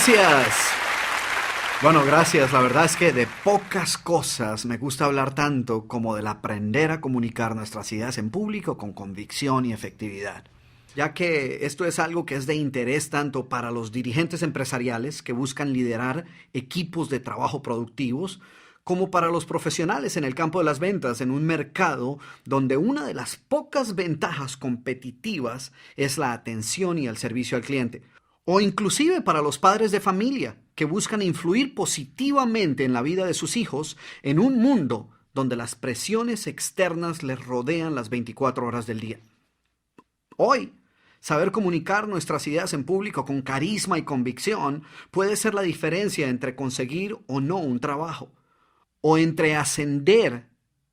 Gracias. Bueno, gracias. La verdad es que de pocas cosas me gusta hablar tanto como del aprender a comunicar nuestras ideas en público con convicción y efectividad. Ya que esto es algo que es de interés tanto para los dirigentes empresariales que buscan liderar equipos de trabajo productivos, como para los profesionales en el campo de las ventas en un mercado donde una de las pocas ventajas competitivas es la atención y el servicio al cliente. O inclusive para los padres de familia que buscan influir positivamente en la vida de sus hijos en un mundo donde las presiones externas les rodean las 24 horas del día. Hoy, saber comunicar nuestras ideas en público con carisma y convicción puede ser la diferencia entre conseguir o no un trabajo, o entre ascender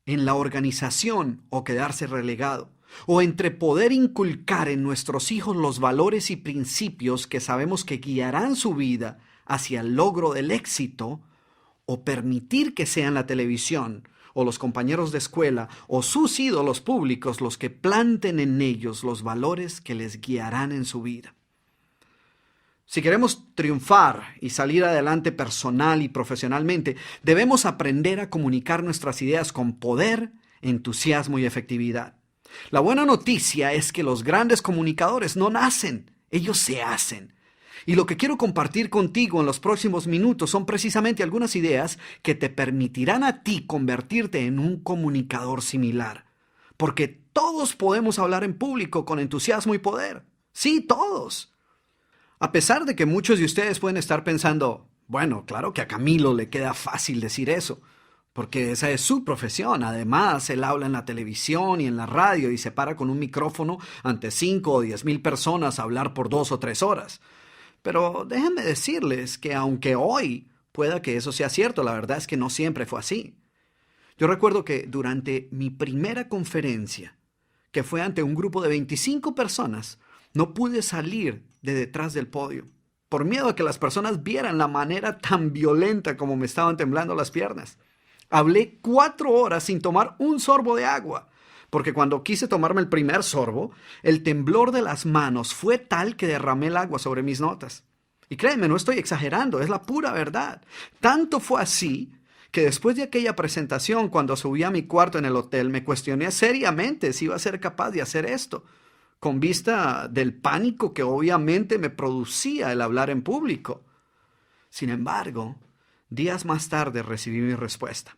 en la organización o quedarse relegado, o entre poder inculcar en nuestros hijos los valores y principios que sabemos que guiarán su vida hacia el logro del éxito, o permitir que sean la televisión, o los compañeros de escuela, o sus ídolos públicos los que planten en ellos los valores que les guiarán en su vida. Si queremos triunfar y salir adelante personal y profesionalmente, debemos aprender a comunicar nuestras ideas con poder, entusiasmo y efectividad. La buena noticia es que los grandes comunicadores no nacen, ellos se hacen. Y lo que quiero compartir contigo en los próximos minutos son precisamente algunas ideas que te permitirán a ti convertirte en un comunicador similar. Porque todos podemos hablar en público con entusiasmo y poder. Sí, todos. A pesar de que muchos de ustedes pueden estar pensando, bueno, claro que a Camilo le queda fácil decir eso, porque esa es su profesión. Además, él habla en la televisión y en la radio y se para con un micrófono ante 5 o 10,000 personas a hablar por 2 o 3 horas. Pero déjenme decirles que aunque hoy pueda que eso sea cierto, la verdad es que no siempre fue así. Yo recuerdo que durante mi primera conferencia, que fue ante un grupo de 25 personas, no pude salir de detrás del podio, por miedo a que las personas vieran la manera tan violenta como me estaban temblando las piernas. Hablé 4 horas sin tomar un sorbo de agua, porque cuando quise tomarme el primer sorbo, el temblor de las manos fue tal que derramé el agua sobre mis notas. Y créeme, no estoy exagerando, es la pura verdad. Tanto fue así que después de aquella presentación, cuando subí a mi cuarto en el hotel, me cuestioné seriamente si iba a ser capaz de hacer esto, con vista del pánico que obviamente me producía el hablar en público. Sin embargo, días más tarde recibí mi respuesta.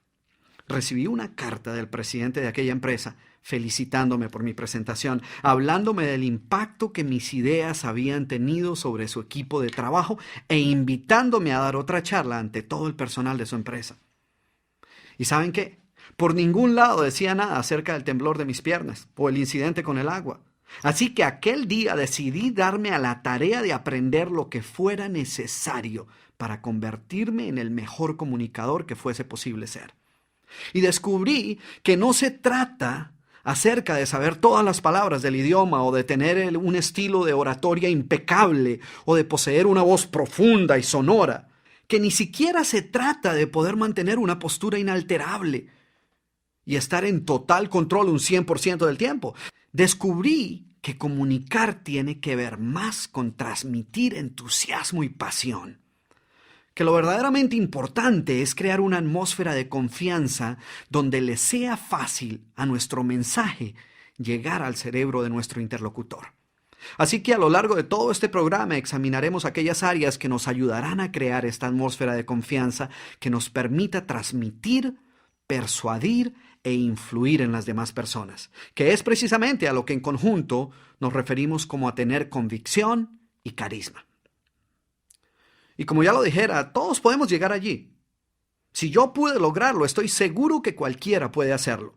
Recibí una carta del presidente de aquella empresa felicitándome por mi presentación, hablándome del impacto que mis ideas habían tenido sobre su equipo de trabajo e invitándome a dar otra charla ante todo el personal de su empresa. ¿Y saben qué? Por ningún lado decía nada acerca del temblor de mis piernas o el incidente con el agua. Así que aquel día decidí darme a la tarea de aprender lo que fuera necesario para convertirme en el mejor comunicador que fuese posible ser. Y descubrí que no se trata acerca de saber todas las palabras del idioma o de tener un estilo de oratoria impecable o de poseer una voz profunda y sonora, que ni siquiera se trata de poder mantener una postura inalterable y estar en total control un 100% del tiempo. Descubrí que comunicar tiene que ver más con transmitir entusiasmo y pasión. Que lo verdaderamente importante es crear una atmósfera de confianza donde le sea fácil a nuestro mensaje llegar al cerebro de nuestro interlocutor. Así que a lo largo de todo este programa examinaremos aquellas áreas que nos ayudarán a crear esta atmósfera de confianza que nos permita transmitir, persuadir e influir en las demás personas, que es precisamente a lo que en conjunto nos referimos como a tener convicción y carisma. Y como ya lo dijera, todos podemos llegar allí. Si yo pude lograrlo, estoy seguro que cualquiera puede hacerlo.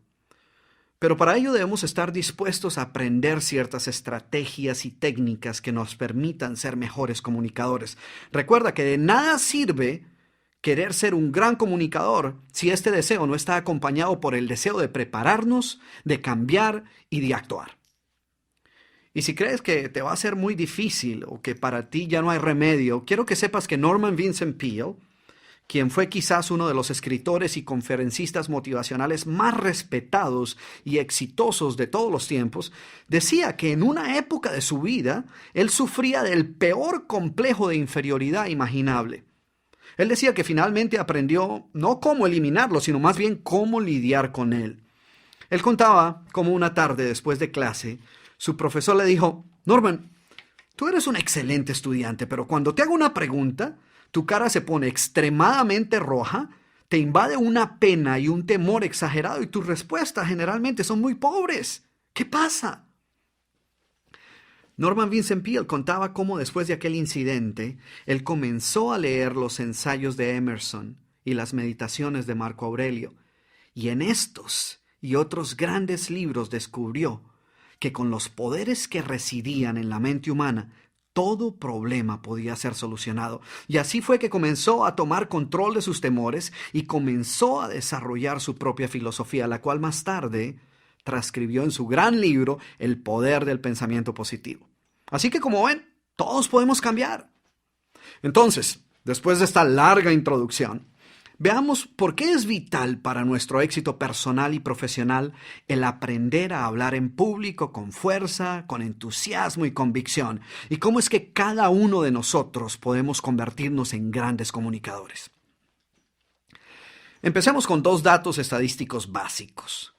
Pero para ello debemos estar dispuestos a aprender ciertas estrategias y técnicas que nos permitan ser mejores comunicadores. Recuerda que de nada sirve querer ser un gran comunicador si este deseo no está acompañado por el deseo de prepararnos, de cambiar y de actuar. Y si crees que te va a ser muy difícil o que para ti ya no hay remedio, quiero que sepas que Norman Vincent Peale, quien fue quizás uno de los escritores y conferencistas motivacionales más respetados y exitosos de todos los tiempos, decía que en una época de su vida, él sufría del peor complejo de inferioridad imaginable. Él decía que finalmente aprendió no cómo eliminarlo, sino más bien cómo lidiar con él. Él contaba cómo una tarde después de clase, su profesor le dijo: Norman, tú eres un excelente estudiante, pero cuando te hago una pregunta, tu cara se pone extremadamente roja, te invade una pena y un temor exagerado y tus respuestas generalmente son muy pobres. ¿Qué pasa? Norman Vincent Peale contaba cómo después de aquel incidente, él comenzó a leer los ensayos de Emerson y las meditaciones de Marco Aurelio, y en estos y otros grandes libros descubrió que con los poderes que residían en la mente humana, todo problema podía ser solucionado. Y así fue que comenzó a tomar control de sus temores y comenzó a desarrollar su propia filosofía, la cual más tarde transcribió en su gran libro El poder del pensamiento positivo. Así que, como ven, todos podemos cambiar. Entonces, después de esta larga introducción, veamos por qué es vital para nuestro éxito personal y profesional el aprender a hablar en público con fuerza, con entusiasmo y convicción, y cómo es que cada uno de nosotros podemos convertirnos en grandes comunicadores. Empecemos con 2 datos estadísticos básicos.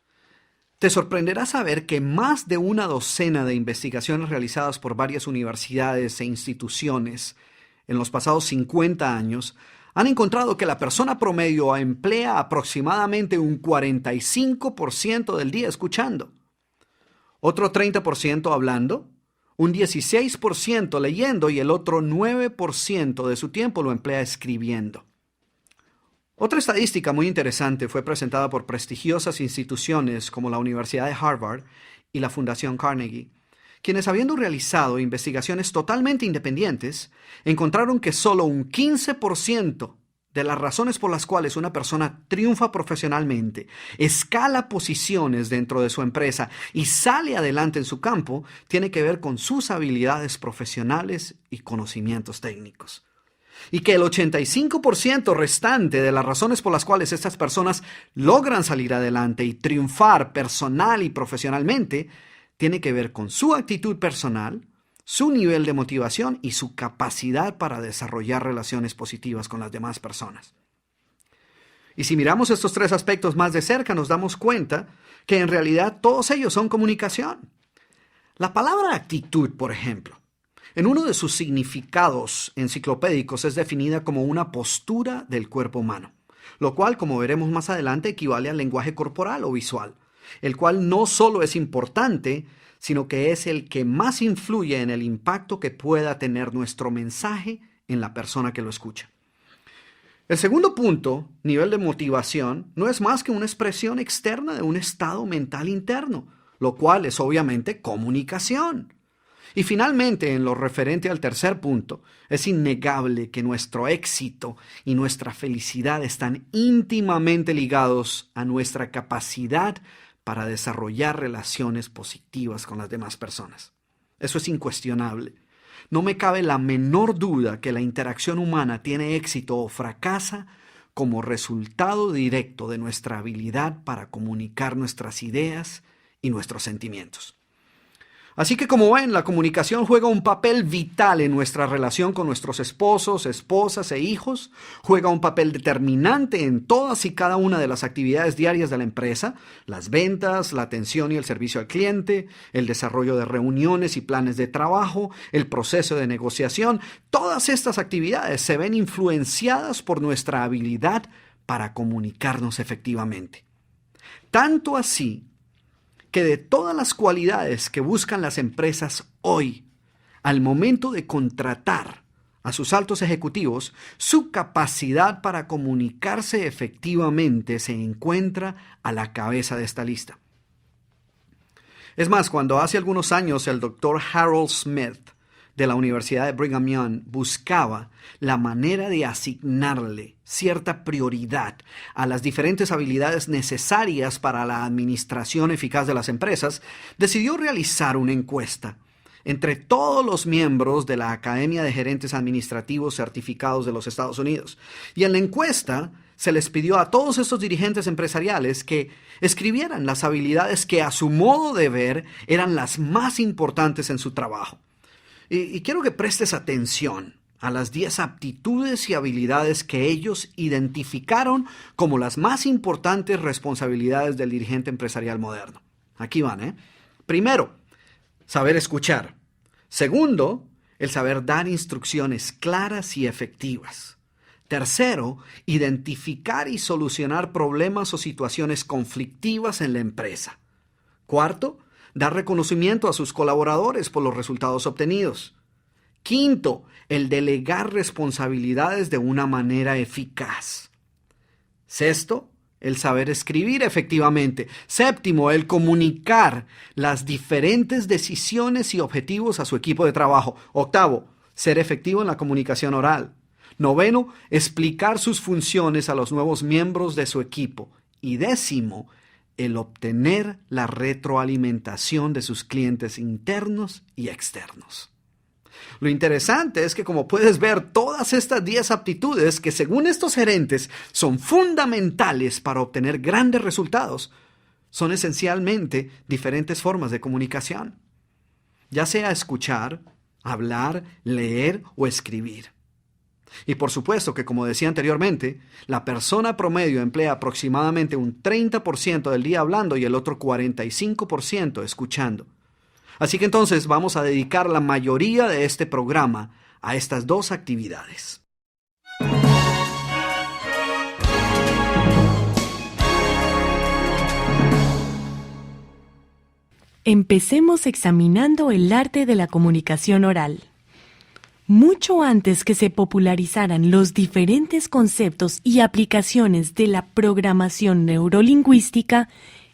Te sorprenderá saber que más de una docena de investigaciones realizadas por varias universidades e instituciones en los pasados 50 años han encontrado que la persona promedio emplea aproximadamente un 45% del día escuchando, otro 30% hablando, un 16% leyendo y el otro 9% de su tiempo lo emplea escribiendo. Otra estadística muy interesante fue presentada por prestigiosas instituciones como la Universidad de Harvard y la Fundación Carnegie, quienes, habiendo realizado investigaciones totalmente independientes, encontraron que solo un 15% de las razones por las cuales una persona triunfa profesionalmente, escala posiciones dentro de su empresa y sale adelante en su campo, tiene que ver con sus habilidades profesionales y conocimientos técnicos. Y que el 85% restante de las razones por las cuales estas personas logran salir adelante y triunfar personal y profesionalmente tiene que ver con su actitud personal, su nivel de motivación y su capacidad para desarrollar relaciones positivas con las demás personas. Y si miramos estos 3 aspectos más de cerca, nos damos cuenta que en realidad todos ellos son comunicación. La palabra actitud, por ejemplo, en uno de sus significados enciclopédicos es definida como una postura del cuerpo humano, lo cual, como veremos más adelante, equivale al lenguaje corporal o visual, el cual no solo es importante, sino que es el que más influye en el impacto que pueda tener nuestro mensaje en la persona que lo escucha. El segundo punto, nivel de motivación, no es más que una expresión externa de un estado mental interno, lo cual es obviamente comunicación. Y finalmente, en lo referente al tercer punto, es innegable que nuestro éxito y nuestra felicidad están íntimamente ligados a nuestra capacidad para desarrollar relaciones positivas con las demás personas. Eso es incuestionable. No me cabe la menor duda que la interacción humana tiene éxito o fracasa como resultado directo de nuestra habilidad para comunicar nuestras ideas y nuestros sentimientos. Así que, como ven, la comunicación juega un papel vital en nuestra relación con nuestros esposos, esposas e hijos, juega un papel determinante en todas y cada una de las actividades diarias de la empresa, las ventas, la atención y el servicio al cliente, el desarrollo de reuniones y planes de trabajo, el proceso de negociación. Todas estas actividades se ven influenciadas por nuestra habilidad para comunicarnos efectivamente. Tanto así que de todas las cualidades que buscan las empresas hoy, al momento de contratar a sus altos ejecutivos, su capacidad para comunicarse efectivamente se encuentra a la cabeza de esta lista. Es más, cuando hace algunos años el doctor Harold Smith de la Universidad de Brigham Young buscaba la manera de asignarle cierta prioridad a las diferentes habilidades necesarias para la administración eficaz de las empresas, decidió realizar una encuesta entre todos los miembros de la Academia de Gerentes Administrativos Certificados de los Estados Unidos. Y en la encuesta se les pidió a todos estos dirigentes empresariales que escribieran las habilidades que a su modo de ver eran las más importantes en su trabajo. Y quiero que prestes atención a las 10 aptitudes y habilidades que ellos identificaron como las más importantes responsabilidades del dirigente empresarial moderno. Aquí van, Primero, saber escuchar. Segundo, el saber dar instrucciones claras y efectivas. Tercero, identificar y solucionar problemas o situaciones conflictivas en la empresa. Cuarto, dar reconocimiento a sus colaboradores por los resultados obtenidos. Quinto, el delegar responsabilidades de una manera eficaz. Sexto, el saber escribir efectivamente. Séptimo, el comunicar las diferentes decisiones y objetivos a su equipo de trabajo. Octavo, ser efectivo en la comunicación oral. Noveno, explicar sus funciones a los nuevos miembros de su equipo. Y décimo, el obtener la retroalimentación de sus clientes internos y externos. Lo interesante es que, como puedes ver, todas estas 10 aptitudes que según estos gerentes son fundamentales para obtener grandes resultados, son esencialmente diferentes formas de comunicación, ya sea escuchar, hablar, leer o escribir. Y por supuesto que, como decía anteriormente, la persona promedio emplea aproximadamente un 30% del día hablando y el otro 45% escuchando. Así que entonces vamos a dedicar la mayoría de este programa a estas 2 actividades. Empecemos examinando el arte de la comunicación oral. Mucho antes que se popularizaran los diferentes conceptos y aplicaciones de la programación neurolingüística,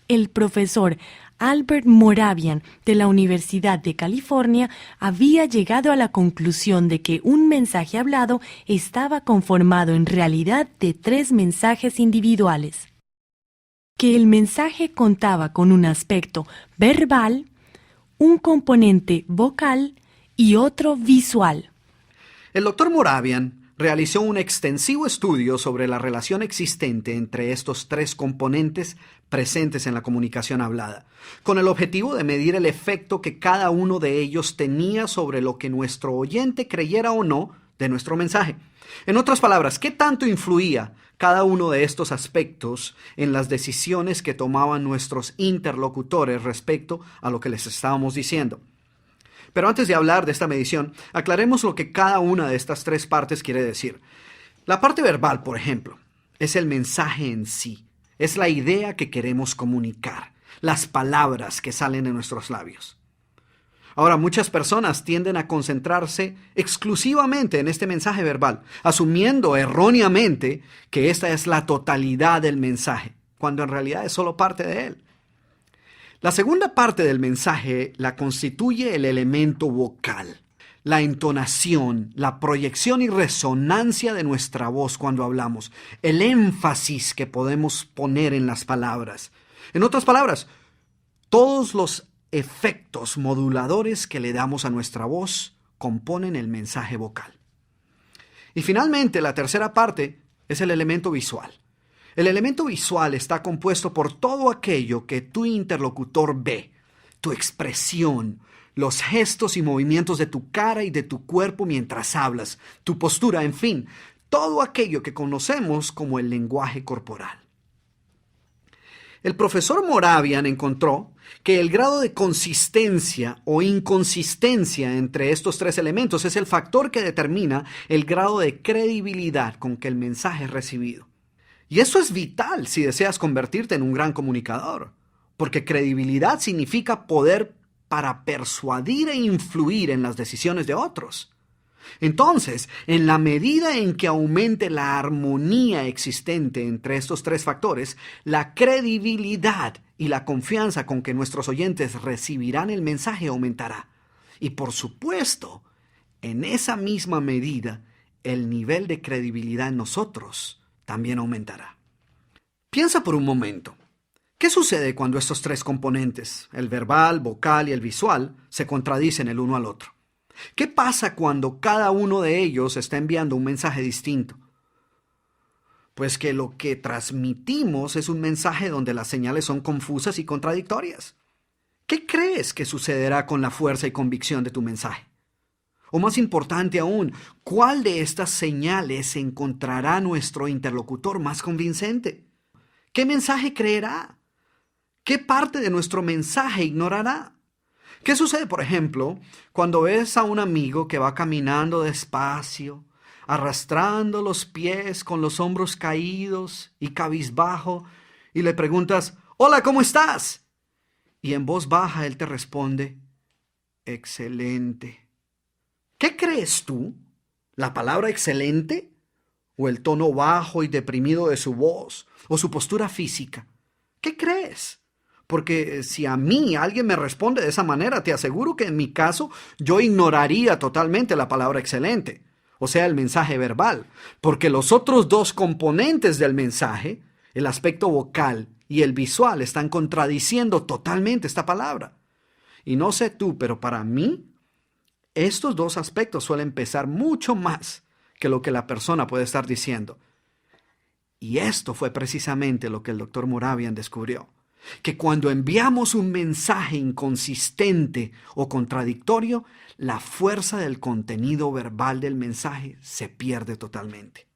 el profesor Albert Moravian de la Universidad de California había llegado a la conclusión de que un mensaje hablado estaba conformado en realidad de 3 mensajes individuales. Que el mensaje contaba con un aspecto verbal, un componente vocal y otro visual. El doctor Moravian realizó un extensivo estudio sobre la relación existente entre estos 3 componentes presentes en la comunicación hablada, con el objetivo de medir el efecto que cada uno de ellos tenía sobre lo que nuestro oyente creyera o no de nuestro mensaje. En otras palabras, ¿qué tanto influía cada uno de estos aspectos en las decisiones que tomaban nuestros interlocutores respecto a lo que les estábamos diciendo? Pero antes de hablar de esta medición, aclaremos lo que cada una de estas 3 partes quiere decir. La parte verbal, por ejemplo, es el mensaje en sí. Es la idea que queremos comunicar, las palabras que salen de nuestros labios. Ahora, muchas personas tienden a concentrarse exclusivamente en este mensaje verbal, asumiendo erróneamente que esta es la totalidad del mensaje, cuando en realidad es solo parte de él. La segunda parte del mensaje la constituye el elemento vocal, la entonación, la proyección y resonancia de nuestra voz cuando hablamos, el énfasis que podemos poner en las palabras. En otras palabras, todos los efectos moduladores que le damos a nuestra voz componen el mensaje vocal. Y finalmente, la tercera parte es el elemento visual. El elemento visual está compuesto por todo aquello que tu interlocutor ve, tu expresión, los gestos y movimientos de tu cara y de tu cuerpo mientras hablas, tu postura, en fin, todo aquello que conocemos como el lenguaje corporal. El profesor Moravian encontró que el grado de consistencia o inconsistencia entre estos 3 elementos es el factor que determina el grado de credibilidad con que el mensaje es recibido. Y eso es vital si deseas convertirte en un gran comunicador, porque credibilidad significa poder para persuadir e influir en las decisiones de otros. Entonces, en la medida en que aumente la armonía existente entre estos 3 factores, la credibilidad y la confianza con que nuestros oyentes recibirán el mensaje aumentará. Y por supuesto, en esa misma medida, el nivel de credibilidad en nosotros también aumentará. Piensa por un momento. ¿Qué sucede cuando estos tres componentes, el verbal, vocal y el visual, se contradicen el uno al otro? ¿Qué pasa cuando cada uno de ellos está enviando un mensaje distinto? Pues que lo que transmitimos es un mensaje donde las señales son confusas y contradictorias. ¿Qué crees que sucederá con la fuerza y convicción de tu mensaje? O más importante aún, ¿cuál de estas señales encontrará nuestro interlocutor más convincente? ¿Qué mensaje creerá? ¿Qué parte de nuestro mensaje ignorará? ¿Qué sucede, por ejemplo, cuando ves a un amigo que va caminando despacio, arrastrando los pies con los hombros caídos y cabizbajo, y le preguntas, «Hola, ¿cómo estás?» Y en voz baja él te responde, «Excelente». ¿Qué crees tú? ¿La palabra excelente? ¿O el tono bajo y deprimido de su voz? ¿O su postura física? ¿Qué crees? Porque si a mí alguien me responde de esa manera, te aseguro que en mi caso yo ignoraría totalmente la palabra excelente, o sea, el mensaje verbal, porque los otros dos componentes del mensaje, el aspecto vocal y el visual, están contradiciendo totalmente esta palabra. Y no sé tú, pero para mí, estos dos aspectos suelen pesar mucho más que lo que la persona puede estar diciendo. Y esto fue precisamente lo que el Dr. Moravian descubrió. Que cuando enviamos un mensaje inconsistente o contradictorio, la fuerza del contenido verbal del mensaje se pierde totalmente.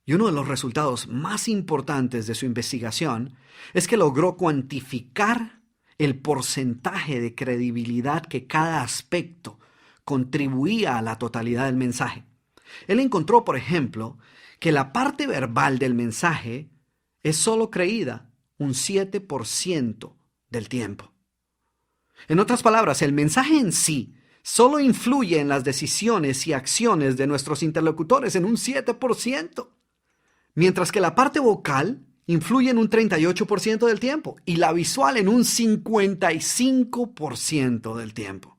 Y uno de los resultados más importantes de su investigación es que logró cuantificar el porcentaje de credibilidad que cada aspecto contribuía a la totalidad del mensaje. Él encontró, por ejemplo, que la parte verbal del mensaje es solo creída un 7% del tiempo. En otras palabras, el mensaje en sí solo influye en las decisiones y acciones de nuestros interlocutores en un 7%, mientras que la parte vocal influye en un 38% del tiempo y la visual en un 55% del tiempo.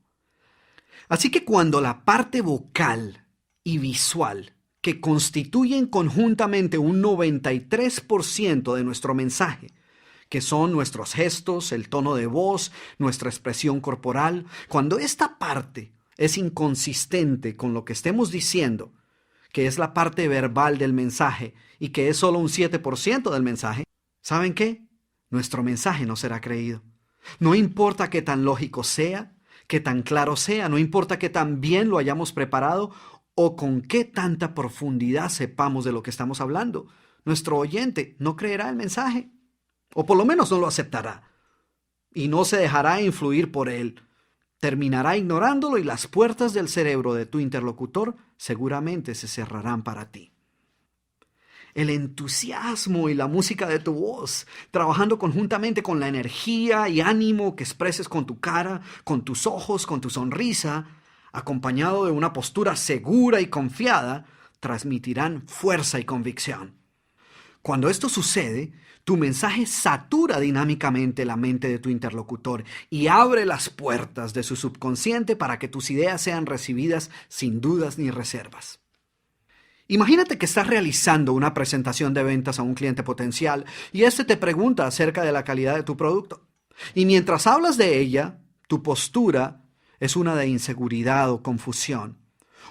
Así que cuando la parte vocal y visual, que constituyen conjuntamente un 93% de nuestro mensaje, que son nuestros gestos, el tono de voz, nuestra expresión corporal, cuando esta parte es inconsistente con lo que estemos diciendo, que es la parte verbal del mensaje y que es solo un 7% del mensaje, ¿saben qué? Nuestro mensaje no será creído. No importa qué tan lógico sea, qué tan claro sea, no importa qué tan bien lo hayamos preparado o con qué tanta profundidad sepamos de lo que estamos hablando. Nuestro oyente no creerá el mensaje, o por lo menos no lo aceptará, y no se dejará influir por él. Terminará ignorándolo y las puertas del cerebro de tu interlocutor seguramente se cerrarán para ti. El entusiasmo y la música de tu voz, trabajando conjuntamente con la energía y ánimo que expreses con tu cara, con tus ojos, con tu sonrisa, acompañado de una postura segura y confiada, transmitirán fuerza y convicción. Cuando esto sucede, tu mensaje satura dinámicamente la mente de tu interlocutor y abre las puertas de su subconsciente para que tus ideas sean recibidas sin dudas ni reservas. Imagínate que estás realizando una presentación de ventas a un cliente potencial y éste te pregunta acerca de la calidad de tu producto. Y mientras hablas de ella, tu postura es una de inseguridad o confusión.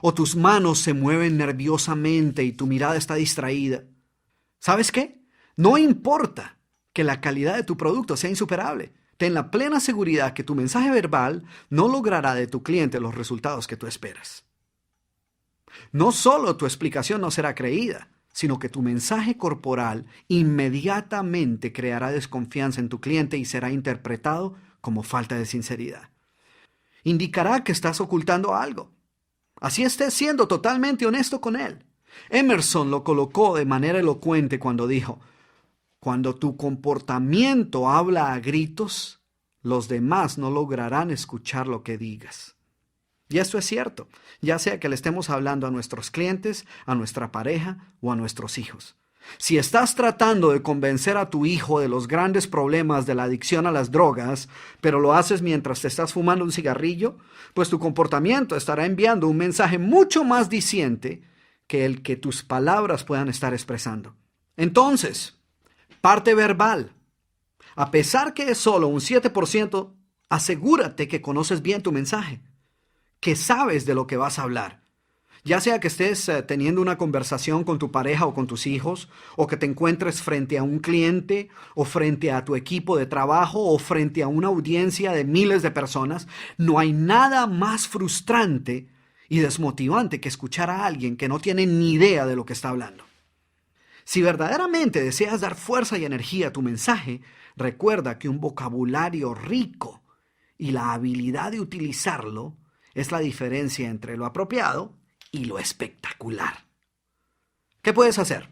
O tus manos se mueven nerviosamente y tu mirada está distraída. ¿Sabes qué? No importa que la calidad de tu producto sea insuperable. Ten la plena seguridad que tu mensaje verbal no logrará de tu cliente los resultados que tú esperas. No solo tu explicación no será creída, sino que tu mensaje corporal inmediatamente creará desconfianza en tu cliente y será interpretado como falta de sinceridad. Indicará que estás ocultando algo. Así estés siendo totalmente honesto con él. Emerson lo colocó de manera elocuente cuando dijo: cuando tu comportamiento habla a gritos, los demás no lograrán escuchar lo que digas. Y esto es cierto, ya sea que le estemos hablando a nuestros clientes, a nuestra pareja o a nuestros hijos. Si estás tratando de convencer a tu hijo de los grandes problemas de la adicción a las drogas, pero lo haces mientras te estás fumando un cigarrillo, pues tu comportamiento estará enviando un mensaje mucho más diciente que el que tus palabras puedan estar expresando. Entonces, parte verbal. A pesar que es solo un 7%, asegúrate que conoces bien tu mensaje, que sabes de lo que vas a hablar. Ya sea que estés teniendo una conversación con tu pareja o con tus hijos, o que te encuentres frente a un cliente, o frente a tu equipo de trabajo, o frente a una audiencia de miles de personas, no hay nada más frustrante y desmotivante que escuchar a alguien que no tiene ni idea de lo que está hablando. Si verdaderamente deseas dar fuerza y energía a tu mensaje, recuerda que un vocabulario rico y la habilidad de utilizarlo es la diferencia entre lo apropiado y lo espectacular. ¿Qué puedes hacer?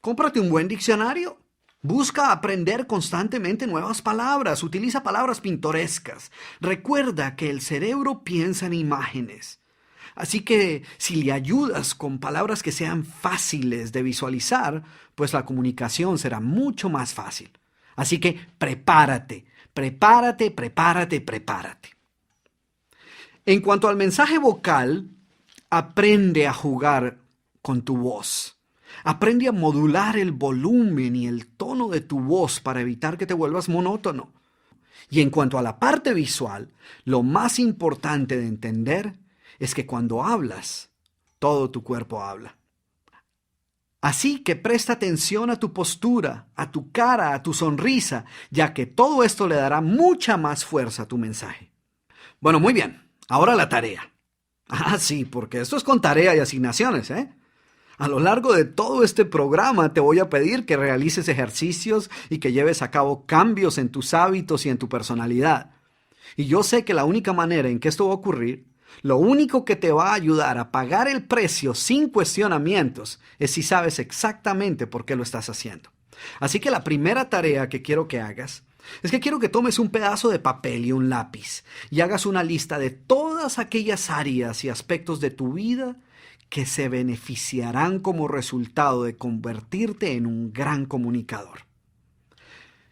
Cómprate un buen diccionario. Busca aprender constantemente nuevas palabras. Utiliza palabras pintorescas. Recuerda que el cerebro piensa en imágenes. Así que si le ayudas con palabras que sean fáciles de visualizar, pues la comunicación será mucho más fácil. Así que prepárate. En cuanto al mensaje vocal, aprende a jugar con tu voz. Aprende a modular el volumen y el tono de tu voz para evitar que te vuelvas monótono. Y en cuanto a la parte visual, lo más importante de entender es que cuando hablas, todo tu cuerpo habla. Así que presta atención a tu postura, a tu cara, a tu sonrisa, ya que todo esto le dará mucha más fuerza a tu mensaje. Bueno, muy bien. Ahora la tarea. Sí, porque esto es con tarea y asignaciones, ¿eh? A lo largo de todo este programa te voy a pedir que realices ejercicios y que lleves a cabo cambios en tus hábitos y en tu personalidad. Y yo sé que la única manera en que esto va a ocurrir, lo único que te va a ayudar a pagar el precio sin cuestionamientos, es si sabes exactamente por qué lo estás haciendo. Así que la primera tarea que quiero que hagas es que quiero que tomes un pedazo de papel y un lápiz y hagas una lista de todas aquellas áreas y aspectos de tu vida que se beneficiarán como resultado de convertirte en un gran comunicador.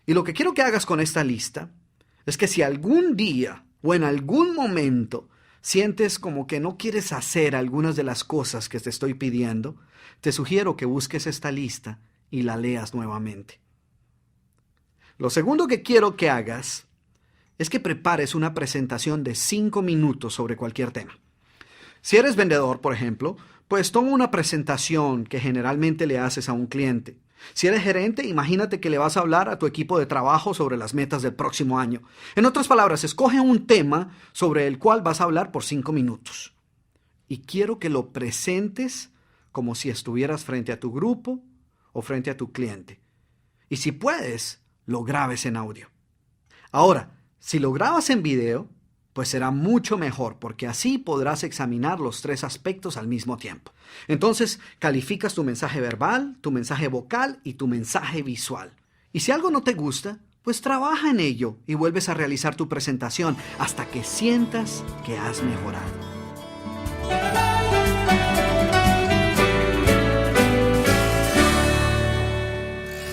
Y lo que quiero que hagas con esta lista es que si algún día o en algún momento sientes como que no quieres hacer algunas de las cosas que te estoy pidiendo, te sugiero que busques esta lista y la leas nuevamente. Lo segundo que quiero que hagas es que prepares una presentación de 5 minutos sobre cualquier tema. Si eres vendedor, por ejemplo, pues toma una presentación que generalmente le haces a un cliente. Si eres gerente, imagínate que le vas a hablar a tu equipo de trabajo sobre las metas del próximo año. En otras palabras, escoge un tema sobre el cual vas a hablar por 5 minutos. Y quiero que lo presentes como si estuvieras frente a tu grupo o frente a tu cliente. Y si puedes, lo grabes en audio. Ahora, si lo grabas en video, pues será mucho mejor, porque así podrás examinar los 3 aspectos al mismo tiempo. Entonces, calificas tu mensaje verbal, tu mensaje vocal y tu mensaje visual. Y si algo no te gusta, pues trabaja en ello y vuelves a realizar tu presentación hasta que sientas que has mejorado.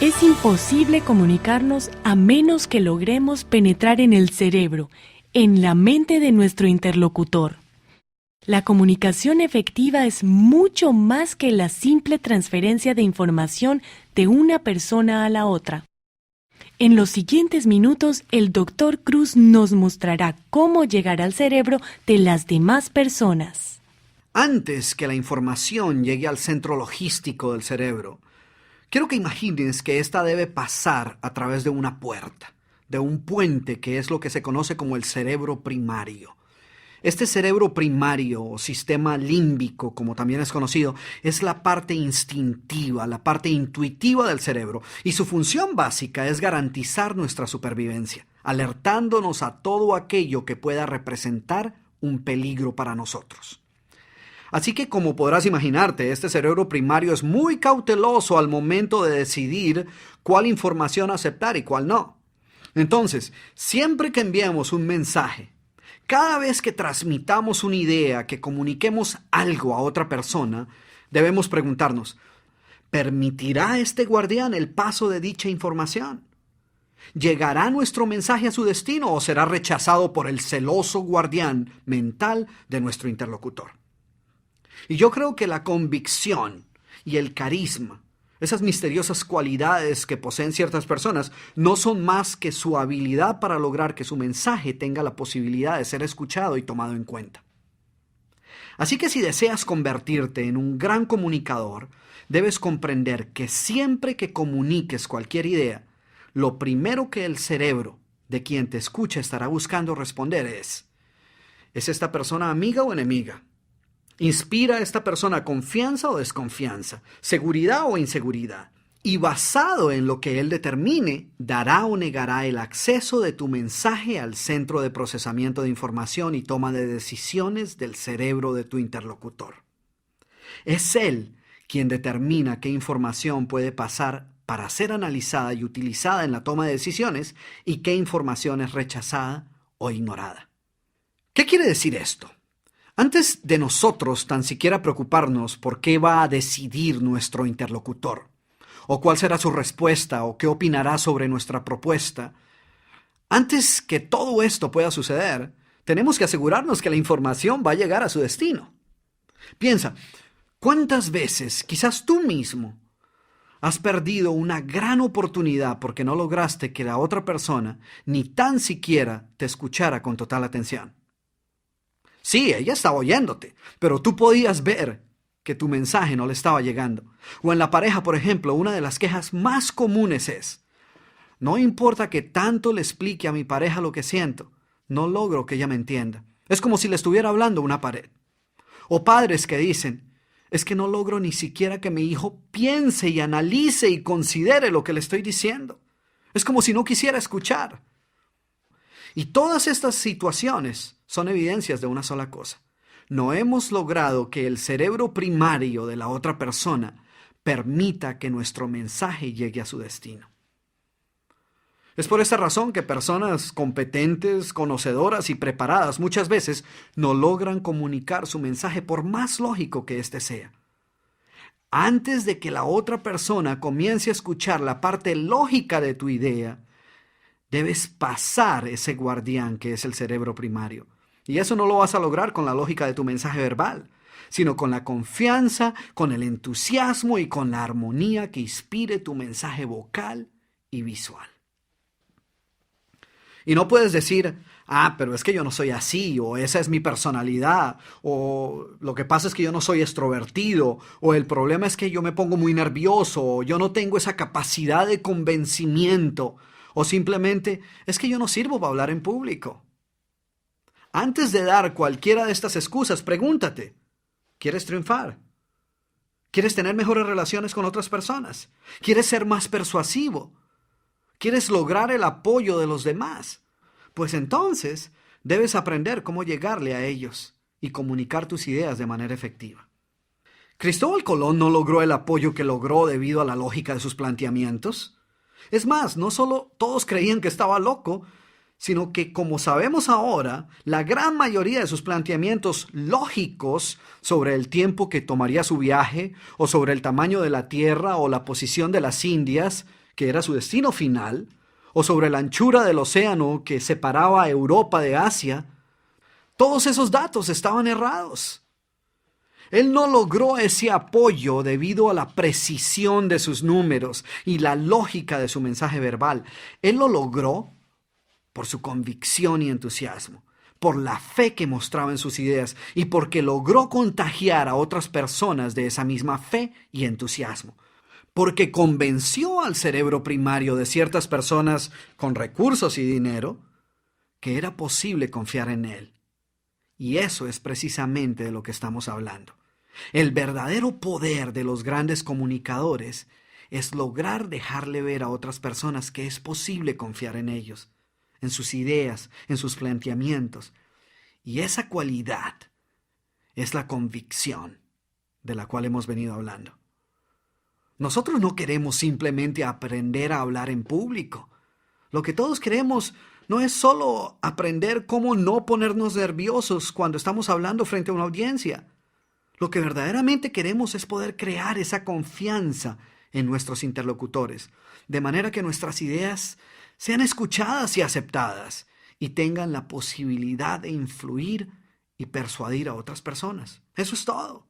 Es imposible comunicarnos a menos que logremos penetrar en el cerebro, en la mente de nuestro interlocutor. La comunicación efectiva es mucho más que la simple transferencia de información de una persona a la otra. En los siguientes minutos, el Dr. Cruz nos mostrará cómo llegar al cerebro de las demás personas. Antes que la información llegue al centro logístico del cerebro, quiero que imagines que ésta debe pasar a través de una puerta, de un puente que es lo que se conoce como el cerebro primario. Este cerebro primario o sistema límbico, como también es conocido, es la parte instintiva, la parte intuitiva del cerebro, y su función básica es garantizar nuestra supervivencia, alertándonos a todo aquello que pueda representar un peligro para nosotros. Así que, como podrás imaginarte, este cerebro primario es muy cauteloso al momento de decidir cuál información aceptar y cuál no. Entonces, siempre que enviemos un mensaje, cada vez que transmitamos una idea, que comuniquemos algo a otra persona, debemos preguntarnos, ¿Permitirá este guardián el paso de dicha información? ¿Llegará nuestro mensaje a su destino o será rechazado por el celoso guardián mental de nuestro interlocutor? Y yo creo que la convicción y el carisma, esas misteriosas cualidades que poseen ciertas personas, no son más que su habilidad para lograr que su mensaje tenga la posibilidad de ser escuchado y tomado en cuenta. Así que si deseas convertirte en un gran comunicador, debes comprender que siempre que comuniques cualquier idea, lo primero que el cerebro de quien te escucha estará buscando responder ¿es esta persona amiga o enemiga? ¿Inspira a esta persona confianza o desconfianza? ¿Seguridad o inseguridad? Y basado en lo que él determine, dará o negará el acceso de tu mensaje al centro de procesamiento de información y toma de decisiones del cerebro de tu interlocutor. Es él quien determina qué información puede pasar para ser analizada y utilizada en la toma de decisiones y qué información es rechazada o ignorada. ¿Qué quiere decir esto? Antes de nosotros tan siquiera preocuparnos por qué va a decidir nuestro interlocutor, o cuál será su respuesta, o qué opinará sobre nuestra propuesta, antes que todo esto pueda suceder, tenemos que asegurarnos que la información va a llegar a su destino. Piensa, ¿cuántas veces, quizás tú mismo, has perdido una gran oportunidad porque no lograste que la otra persona ni tan siquiera te escuchara con total atención? Sí, ella estaba oyéndote, pero tú podías ver que tu mensaje no le estaba llegando. O en la pareja, por ejemplo, una de las quejas más comunes es: no importa que tanto le explique a mi pareja lo que siento, no logro que ella me entienda. Es como si le estuviera hablando a una pared. O padres que dicen: es que no logro ni siquiera que mi hijo piense y analice y considere lo que le estoy diciendo. Es como si no quisiera escuchar. Y todas estas situaciones son evidencias de una sola cosa: no hemos logrado que el cerebro primario de la otra persona permita que nuestro mensaje llegue a su destino. Es por esta razón que personas competentes, conocedoras y preparadas muchas veces no logran comunicar su mensaje por más lógico que éste sea. Antes de que la otra persona comience a escuchar la parte lógica de tu idea, debes pasar ese guardián que es el cerebro primario. Y eso no lo vas a lograr con la lógica de tu mensaje verbal, sino con la confianza, con el entusiasmo y con la armonía que inspire tu mensaje vocal y visual. Y no puedes decir: pero es que yo no soy así, o esa es mi personalidad, o lo que pasa es que yo no soy extrovertido, o el problema es que yo me pongo muy nervioso, o yo no tengo esa capacidad de convencimiento, o simplemente es que yo no sirvo para hablar en público. Antes de dar cualquiera de estas excusas, pregúntate: ¿quieres triunfar? ¿Quieres tener mejores relaciones con otras personas? ¿Quieres ser más persuasivo? ¿Quieres lograr el apoyo de los demás? Pues entonces debes aprender cómo llegarle a ellos y comunicar tus ideas de manera efectiva. Cristóbal Colón no logró el apoyo que logró debido a la lógica de sus planteamientos. Es más, no solo todos creían que estaba loco, sino que, como sabemos ahora, la gran mayoría de sus planteamientos lógicos sobre el tiempo que tomaría su viaje, o sobre el tamaño de la Tierra, o la posición de las Indias, que era su destino final, o sobre la anchura del océano que separaba a Europa de Asia, todos esos datos estaban errados. Él no logró ese apoyo debido a la precisión de sus números y la lógica de su mensaje verbal. Él lo logró por su convicción y entusiasmo, por la fe que mostraba en sus ideas y porque logró contagiar a otras personas de esa misma fe y entusiasmo. Porque convenció al cerebro primario de ciertas personas con recursos y dinero que era posible confiar en él. Y eso es precisamente de lo que estamos hablando. El verdadero poder de los grandes comunicadores es lograr dejarle ver a otras personas que es posible confiar en ellos, en sus ideas, en sus planteamientos. Y esa cualidad es la convicción de la cual hemos venido hablando. Nosotros no queremos simplemente aprender a hablar en público. Lo que todos queremos no es solo aprender cómo no ponernos nerviosos cuando estamos hablando frente a una audiencia. Lo que verdaderamente queremos es poder crear esa confianza en nuestros interlocutores, de manera que nuestras ideas sean escuchadas y aceptadas y tengan la posibilidad de influir y persuadir a otras personas. Eso es todo.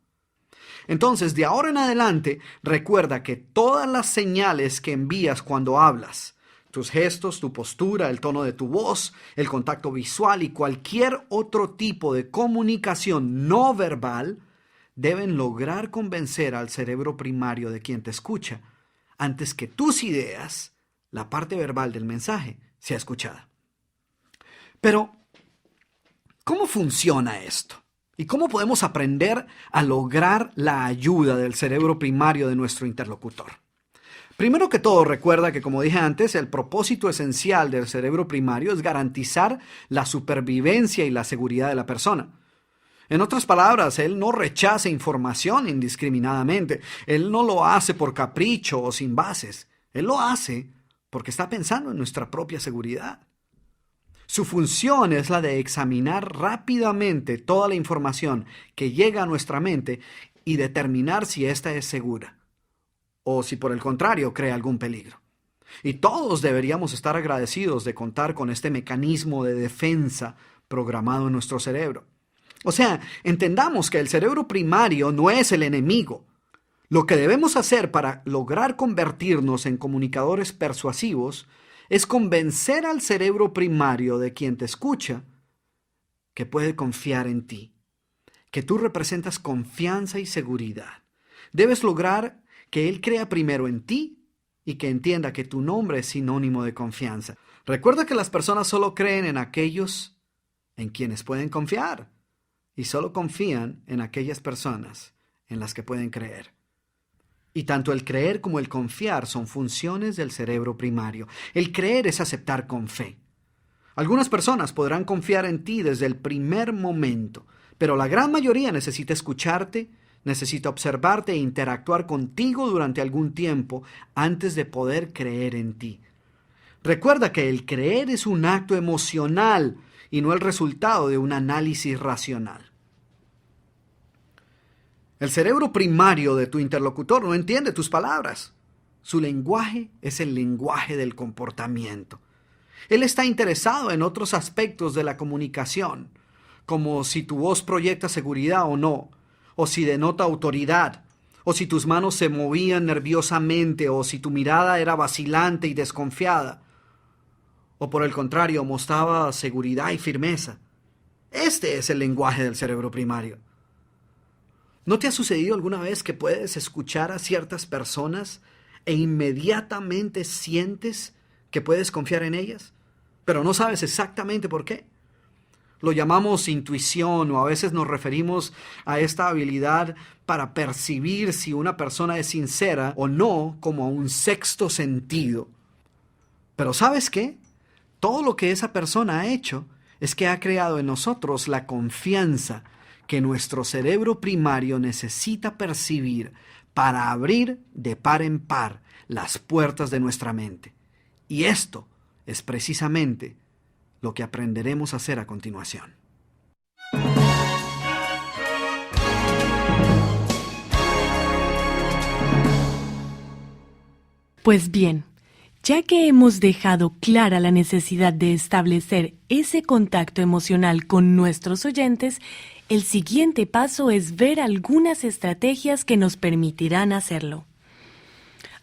Entonces, de ahora en adelante, recuerda que todas las señales que envías cuando hablas, tus gestos, tu postura, el tono de tu voz, el contacto visual y cualquier otro tipo de comunicación no verbal, deben lograr convencer al cerebro primario de quien te escucha, antes que tus ideas, la parte verbal del mensaje, sea escuchada. Pero, ¿cómo funciona esto? ¿Y cómo podemos aprender a lograr la ayuda del cerebro primario de nuestro interlocutor? Primero que todo, recuerda que, como dije antes, el propósito esencial del cerebro primario es garantizar la supervivencia y la seguridad de la persona. En otras palabras, él no rechaza información indiscriminadamente. Él no lo hace por capricho o sin bases. Él lo hace porque está pensando en nuestra propia seguridad. Su función es la de examinar rápidamente toda la información que llega a nuestra mente y determinar si ésta es segura o si por el contrario crea algún peligro. Y todos deberíamos estar agradecidos de contar con este mecanismo de defensa programado en nuestro cerebro. O sea, entendamos que el cerebro primario no es el enemigo. Lo que debemos hacer para lograr convertirnos en comunicadores persuasivos es convencer al cerebro primario de quien te escucha que puede confiar en ti, que tú representas confianza y seguridad. Debes lograr que él crea primero en ti y que entienda que tu nombre es sinónimo de confianza. Recuerda que las personas solo creen en aquellos en quienes pueden confiar y solo confían en aquellas personas en las que pueden creer. Y tanto el creer como el confiar son funciones del cerebro primario. El creer es aceptar con fe. Algunas personas podrán confiar en ti desde el primer momento, pero la gran mayoría necesita escucharte, necesita observarte e interactuar contigo durante algún tiempo antes de poder creer en ti. Recuerda que el creer es un acto emocional y no el resultado de un análisis racional. El cerebro primario de tu interlocutor no entiende tus palabras. Su lenguaje es el lenguaje del comportamiento. Él está interesado en otros aspectos de la comunicación, como si tu voz proyecta seguridad o no, o si denota autoridad, o si tus manos se movían nerviosamente, o si tu mirada era vacilante y desconfiada, o por el contrario mostraba seguridad y firmeza. Este es el lenguaje del cerebro primario. ¿No te ha sucedido alguna vez que puedes escuchar a ciertas personas e inmediatamente sientes que puedes confiar en ellas, pero no sabes exactamente por qué? Lo llamamos intuición o a veces nos referimos a esta habilidad para percibir si una persona es sincera o no como a un sexto sentido. Pero ¿sabes qué? Todo lo que esa persona ha hecho es que ha creado en nosotros la confianza que nuestro cerebro primario necesita percibir para abrir de par en par las puertas de nuestra mente. Y esto es precisamente lo que aprenderemos a hacer a continuación. Pues bien, ya que hemos dejado clara la necesidad de establecer ese contacto emocional con nuestros oyentes, el siguiente paso es ver algunas estrategias que nos permitirán hacerlo.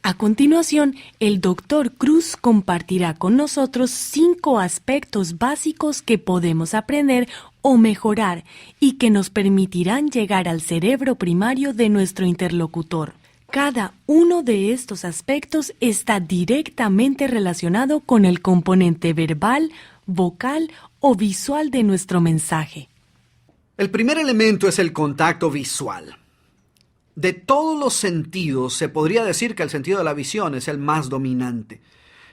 A continuación, el Dr. Cruz compartirá con nosotros 5 aspectos básicos que podemos aprender o mejorar y que nos permitirán llegar al cerebro primario de nuestro interlocutor. Cada uno de estos aspectos está directamente relacionado con el componente verbal, vocal o visual de nuestro mensaje. El primer elemento es el contacto visual. De todos los sentidos, se podría decir que el sentido de la visión es el más dominante,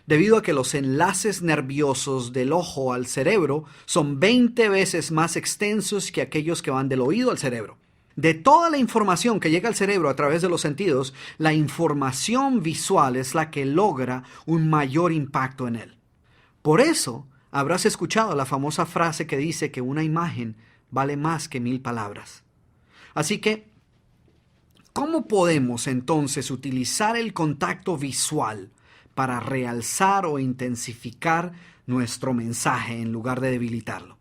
debido a que los enlaces nerviosos del ojo al cerebro son 20 veces más extensos que aquellos que van del oído al cerebro. De toda la información que llega al cerebro a través de los sentidos, la información visual es la que logra un mayor impacto en él. Por eso, habrás escuchado la famosa frase que dice que una imagen vale más que 1000 palabras. Así que, ¿Cómo podemos entonces utilizar el contacto visual para realzar o intensificar nuestro mensaje en lugar de debilitarlo?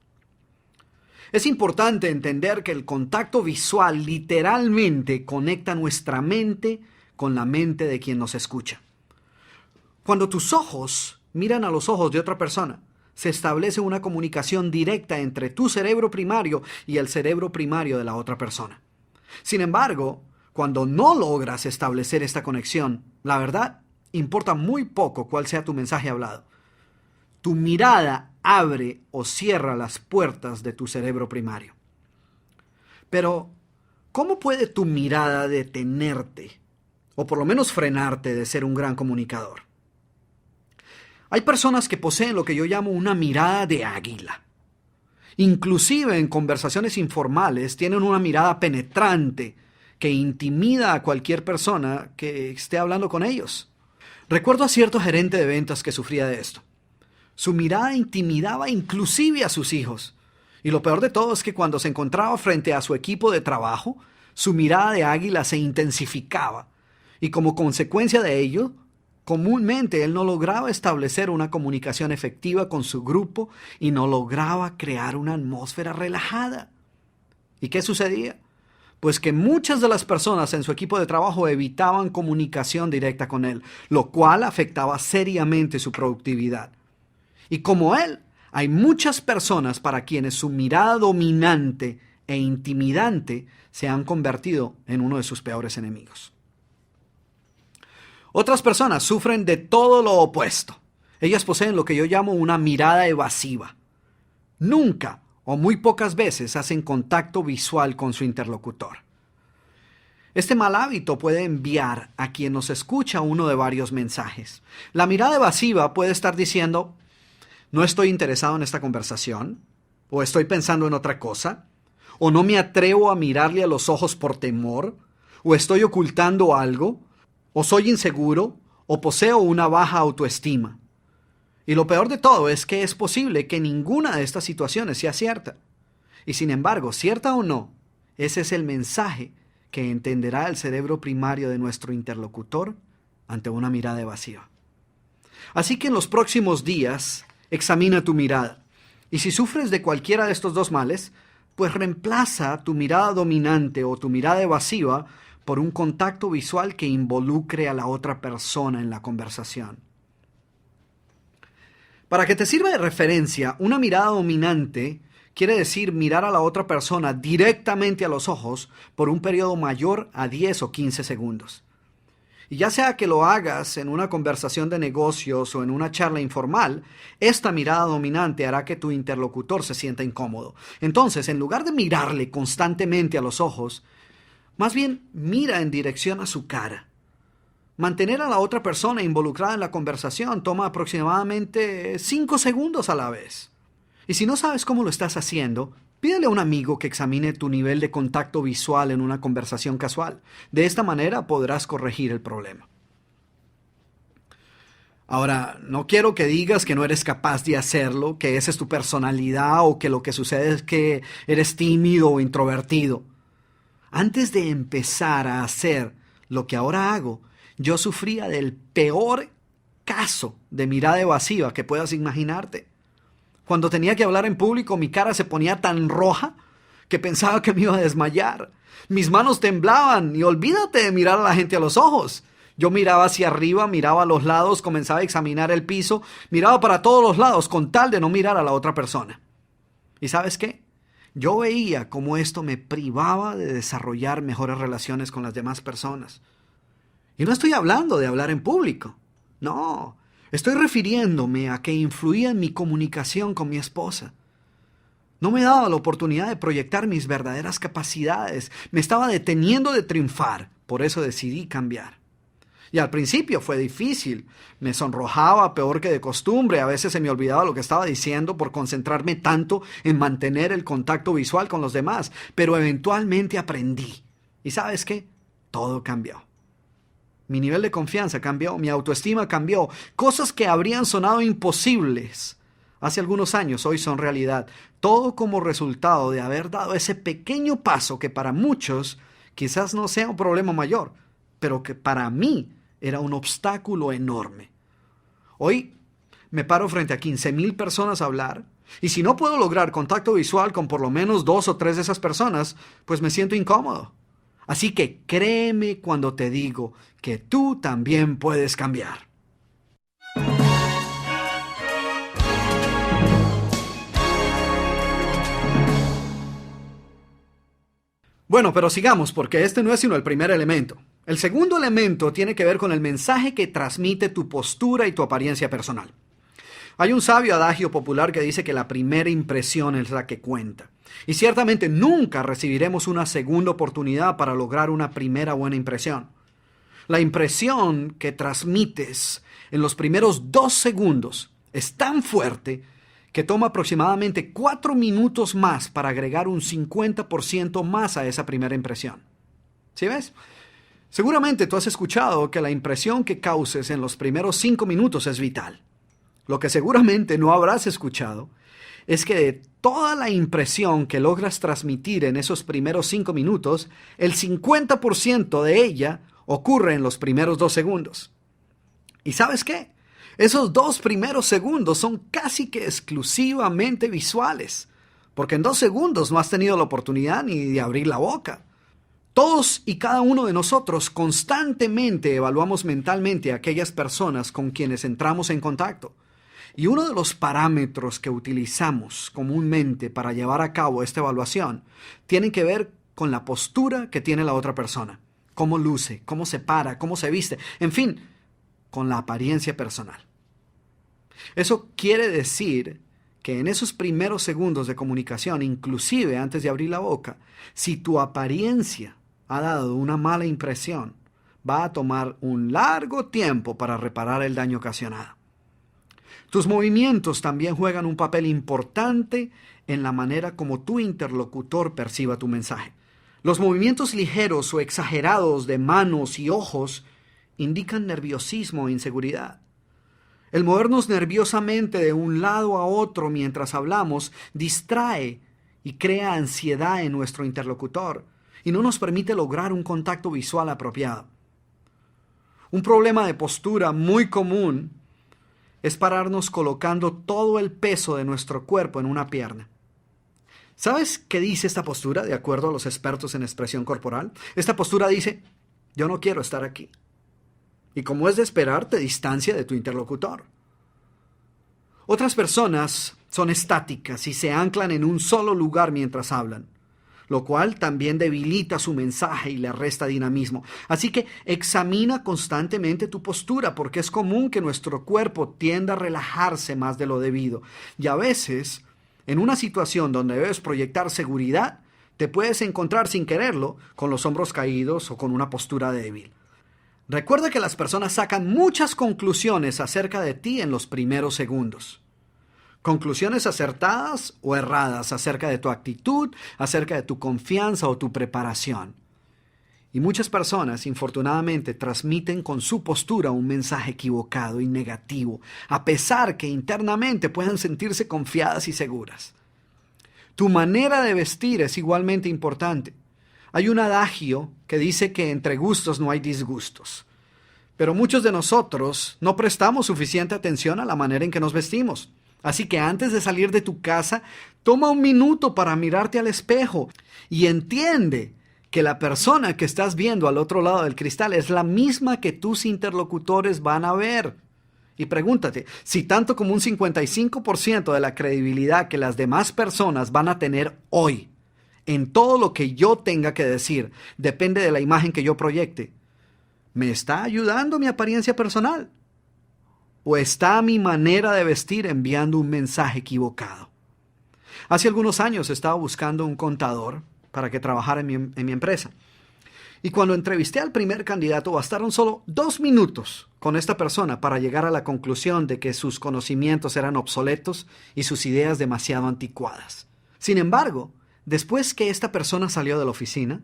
Es importante entender que el contacto visual literalmente conecta nuestra mente con la mente de quien nos escucha. Cuando tus ojos miran a los ojos de otra persona, se establece una comunicación directa entre tu cerebro primario y el cerebro primario de la otra persona. Sin embargo, cuando no logras establecer esta conexión, la verdad, importa muy poco cuál sea tu mensaje hablado. Tu mirada abre o cierra las puertas de tu cerebro primario. Pero, ¿cómo puede tu mirada detenerte, o por lo menos frenarte de ser un gran comunicador? Hay personas que poseen lo que yo llamo una mirada de águila. Inclusive en conversaciones informales tienen una mirada penetrante que intimida a cualquier persona que esté hablando con ellos. Recuerdo a cierto gerente de ventas que sufría de esto. Su mirada intimidaba inclusive a sus hijos. Y lo peor de todo es que cuando se encontraba frente a su equipo de trabajo, su mirada de águila se intensificaba. Y como consecuencia de ello, comúnmente él no lograba establecer una comunicación efectiva con su grupo y no lograba crear una atmósfera relajada. ¿Y qué sucedía? Pues que muchas de las personas en su equipo de trabajo evitaban comunicación directa con él, lo cual afectaba seriamente su productividad. Y como él, hay muchas personas para quienes su mirada dominante e intimidante se han convertido en uno de sus peores enemigos. Otras personas sufren de todo lo opuesto. Ellas poseen lo que yo llamo una mirada evasiva. Nunca o muy pocas veces hacen contacto visual con su interlocutor. Este mal hábito puede enviar a quien nos escucha uno de varios mensajes. La mirada evasiva puede estar diciendo: no estoy interesado en esta conversación, o estoy pensando en otra cosa, o no me atrevo a mirarle a los ojos por temor, o estoy ocultando algo, o soy inseguro, o poseo una baja autoestima. Y lo peor de todo es que es posible que ninguna de estas situaciones sea cierta. Y sin embargo, cierta o no, ese es el mensaje que entenderá el cerebro primario de nuestro interlocutor ante una mirada evasiva. Así que en los próximos días, examina tu mirada. Y si sufres de cualquiera de estos dos males, pues reemplaza tu mirada dominante o tu mirada evasiva por un contacto visual que involucre a la otra persona en la conversación. Para que te sirva de referencia, una mirada dominante quiere decir mirar a la otra persona directamente a los ojos por un periodo mayor a 10 o 15 segundos. Y ya sea que lo hagas en una conversación de negocios o en una charla informal, esta mirada dominante hará que tu interlocutor se sienta incómodo. Entonces, en lugar de mirarle constantemente a los ojos, más bien mira en dirección a su cara. Mantener a la otra persona involucrada en la conversación toma aproximadamente 5 segundos a la vez. Y si no sabes cómo lo estás haciendo, pídele a un amigo que examine tu nivel de contacto visual en una conversación casual. De esta manera podrás corregir el problema. Ahora, no quiero que digas que no eres capaz de hacerlo, que esa es tu personalidad o que lo que sucede es que eres tímido o introvertido. Antes de empezar a hacer lo que ahora hago, yo sufría del peor caso de mirada evasiva que puedas imaginarte. Cuando tenía que hablar en público, mi cara se ponía tan roja que pensaba que me iba a desmayar. Mis manos temblaban y olvídate de mirar a la gente a los ojos. Yo miraba hacia arriba, miraba a los lados, comenzaba a examinar el piso, miraba para todos los lados con tal de no mirar a la otra persona. ¿Y sabes qué? Yo veía cómo esto me privaba de desarrollar mejores relaciones con las demás personas. Y no estoy hablando de hablar en público. No, estoy refiriéndome a que influía en mi comunicación con mi esposa. No me daba la oportunidad de proyectar mis verdaderas capacidades. Me estaba deteniendo de triunfar. Por eso decidí cambiar. Y al principio fue difícil. Me sonrojaba peor que de costumbre. A veces se me olvidaba lo que estaba diciendo por concentrarme tanto en mantener el contacto visual con los demás. Pero eventualmente aprendí. ¿Y sabes qué? Todo cambió. Mi nivel de confianza cambió, mi autoestima cambió. Cosas que habrían sonado imposibles hace algunos años hoy son realidad. Todo como resultado de haber dado ese pequeño paso que para muchos quizás no sea un problema mayor, pero que para mí era un obstáculo enorme. Hoy me paro frente a 15,000 personas a hablar, y si no puedo lograr contacto visual con por lo menos 2 o 3 de esas personas, pues me siento incómodo. Así que créeme cuando te digo que tú también puedes cambiar. Bueno, pero sigamos, porque este no es sino el primer elemento. El segundo elemento tiene que ver con el mensaje que transmite tu postura y tu apariencia personal. Hay un sabio adagio popular que dice que la primera impresión es la que cuenta. Y ciertamente nunca recibiremos una segunda oportunidad para lograr una primera buena impresión. La impresión que transmites en los primeros 2 segundos es tan fuerte que toma aproximadamente 4 minutos más para agregar un 50% más a esa primera impresión. ¿Sí ves? Seguramente tú has escuchado que la impresión que causes en los primeros 5 minutos es vital. Lo que seguramente no habrás escuchado es que de toda la impresión que logras transmitir en esos primeros 5 minutos, el 50% de ella ocurre en los primeros 2 segundos. ¿Y sabes qué? Esos 2 primeros segundos son casi que exclusivamente visuales, porque en 2 segundos no has tenido la oportunidad ni de abrir la boca. Todos y cada uno de nosotros constantemente evaluamos mentalmente a aquellas personas con quienes entramos en contacto. Y uno de los parámetros que utilizamos comúnmente para llevar a cabo esta evaluación tiene que ver con la postura que tiene la otra persona. Cómo luce, cómo se para, cómo se viste, en fin, con la apariencia personal. Eso quiere decir que en esos primeros segundos de comunicación, inclusive antes de abrir la boca, si tu apariencia ha dado una mala impresión, va a tomar un largo tiempo para reparar el daño ocasionado. Tus movimientos también juegan un papel importante en la manera como tu interlocutor perciba tu mensaje. Los movimientos ligeros o exagerados de manos y ojos indican nerviosismo e inseguridad. El movernos nerviosamente de un lado a otro mientras hablamos distrae y crea ansiedad en nuestro interlocutor y no nos permite lograr un contacto visual apropiado. Un problema de postura muy común es pararnos colocando todo el peso de nuestro cuerpo en una pierna. ¿Sabes qué dice esta postura de acuerdo a los expertos en expresión corporal? Esta postura dice, yo no quiero estar aquí. Y como es de esperar, te distancia de tu interlocutor. Otras personas son estáticas y se anclan en un solo lugar mientras hablan, lo cual también debilita su mensaje y le resta dinamismo. Así que examina constantemente tu postura, porque es común que nuestro cuerpo tienda a relajarse más de lo debido. Y a veces, en una situación donde debes proyectar seguridad, te puedes encontrar sin quererlo con los hombros caídos o con una postura débil. Recuerda que las personas sacan muchas conclusiones acerca de ti en los primeros segundos. Conclusiones acertadas o erradas acerca de tu actitud, acerca de tu confianza o tu preparación. Y muchas personas, infortunadamente, transmiten con su postura un mensaje equivocado y negativo, a pesar que internamente puedan sentirse confiadas y seguras. Tu manera de vestir es igualmente importante. Hay un adagio que dice que entre gustos no hay disgustos. Pero muchos de nosotros no prestamos suficiente atención a la manera en que nos vestimos. Así que antes de salir de tu casa, toma un minuto para mirarte al espejo y entiende que la persona que estás viendo al otro lado del cristal es la misma que tus interlocutores van a ver. Y pregúntate, si tanto como un 55% de la credibilidad que las demás personas van a tener hoy en todo lo que yo tenga que decir depende de la imagen que yo proyecte, ¿me está ayudando mi apariencia personal? ¿O está mi manera de vestir enviando un mensaje equivocado? Hace algunos años estaba buscando un contador para que trabajara en mi empresa. Y cuando entrevisté al primer candidato, bastaron solo 2 minutos con esta persona para llegar a la conclusión de que sus conocimientos eran obsoletos y sus ideas demasiado anticuadas. Sin embargo, después que esta persona salió de la oficina,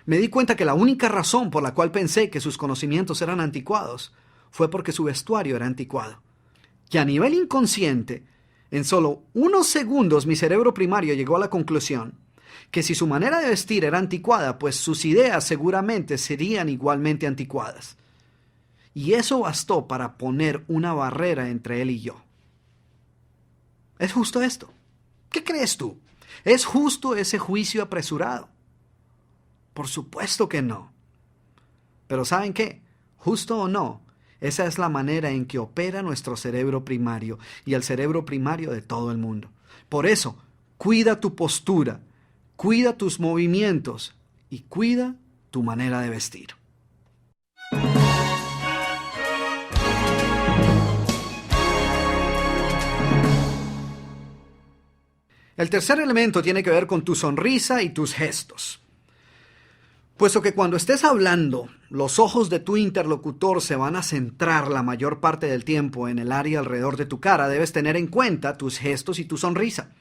me di cuenta que la única razón por la cual pensé que sus conocimientos eran anticuados fue porque su vestuario era anticuado. Y a nivel inconsciente, en solo unos segundos mi cerebro primario llegó a la conclusión que si su manera de vestir era anticuada, pues sus ideas seguramente serían igualmente anticuadas. Y eso bastó para poner una barrera entre él y yo. ¿Es justo esto? ¿Qué crees tú? ¿Es justo ese juicio apresurado? Por supuesto que no. Pero ¿saben qué? Justo o no, esa es la manera en que opera nuestro cerebro primario y el cerebro primario de todo el mundo. Por eso, cuida tu postura, cuida tus movimientos y cuida tu manera de vestir. El tercer elemento tiene que ver con tu sonrisa y tus gestos. Puesto que cuando estés hablando, los ojos de tu interlocutor se van a centrar la mayor parte del tiempo en el área alrededor de tu cara, debes tener en cuenta tus gestos y tu sonrisa.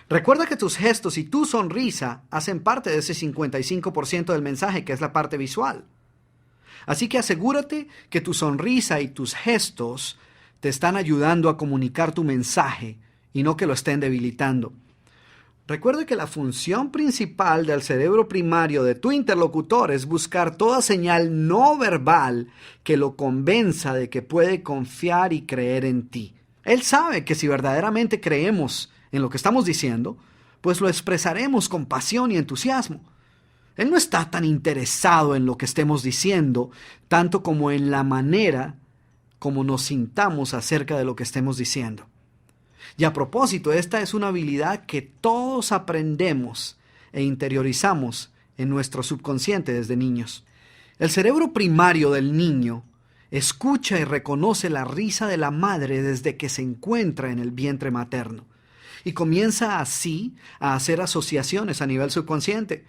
Recuerda que tus gestos y tu sonrisa hacen parte de ese 55% del mensaje que es la parte visual. Así que asegúrate que tu sonrisa y tus gestos te están ayudando a comunicar tu mensaje y no que lo estén debilitando. Recuerde que la función principal del cerebro primario de tu interlocutor es buscar toda señal no verbal que lo convenza de que puede confiar y creer en ti. Él sabe que si verdaderamente creemos en lo que estamos diciendo, pues lo expresaremos con pasión y entusiasmo. Él no está tan interesado en lo que estemos diciendo, tanto como en la manera como nos sintamos acerca de lo que estemos diciendo. Y a propósito, esta es una habilidad que todos aprendemos e interiorizamos en nuestro subconsciente desde niños. El cerebro primario del niño escucha y reconoce la risa de la madre desde que se encuentra en el vientre materno y comienza así a hacer asociaciones a nivel subconsciente.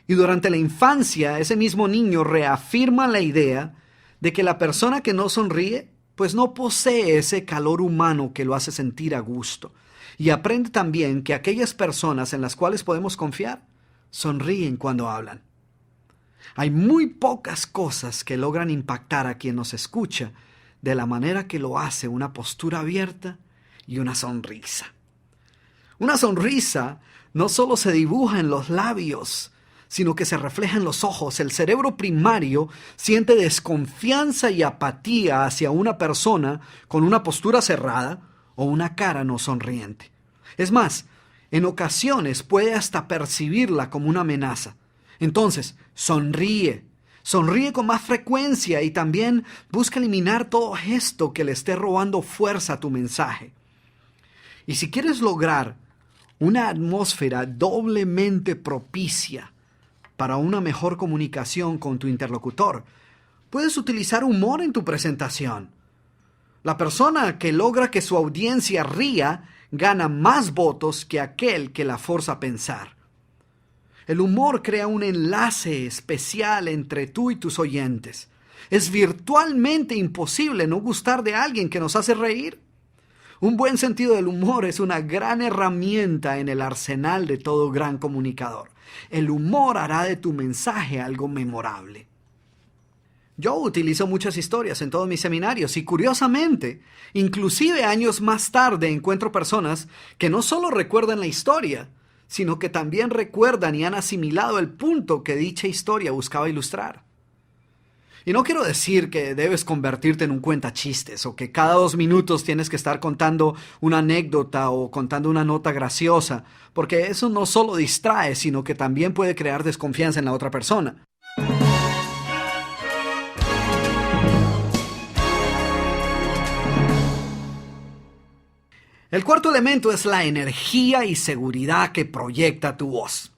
Y durante la infancia, ese mismo niño reafirma la idea de que la persona que no sonríe pues no posee ese calor humano que lo hace sentir a gusto. Y aprende también que aquellas personas en las cuales podemos confiar sonríen cuando hablan. Hay muy pocas cosas que logran impactar a quien nos escucha de la manera que lo hace una postura abierta y una sonrisa. Una sonrisa no solo se dibuja en los labios, sino que se refleja en los ojos. El cerebro primario siente desconfianza y apatía hacia una persona con una postura cerrada o una cara no sonriente. Es más, en ocasiones puede hasta percibirla como una amenaza. Entonces, sonríe con más frecuencia y también busca eliminar todo gesto que le esté robando fuerza a tu mensaje. Y si quieres lograr una atmósfera doblemente propicia para una mejor comunicación con tu interlocutor, puedes utilizar humor en tu presentación. La persona que logra que su audiencia ría gana más votos que aquel que la forza a pensar. El humor crea un enlace especial entre tú y tus oyentes. Es virtualmente imposible no gustar de alguien que nos hace reír. Un buen sentido del humor es una gran herramienta en el arsenal de todo gran comunicador. El humor hará de tu mensaje algo memorable. Yo utilizo muchas historias en todos mis seminarios y curiosamente, inclusive años más tarde encuentro personas que no solo recuerdan la historia, sino que también recuerdan y han asimilado el punto que dicha historia buscaba ilustrar. Y no quiero decir que debes convertirte en un cuentachistes o que cada 2 minutos tienes que estar contando una anécdota o contando una nota graciosa, porque eso no solo distrae, sino que también puede crear desconfianza en la otra persona. El cuarto elemento es la energía y seguridad que proyecta tu voz.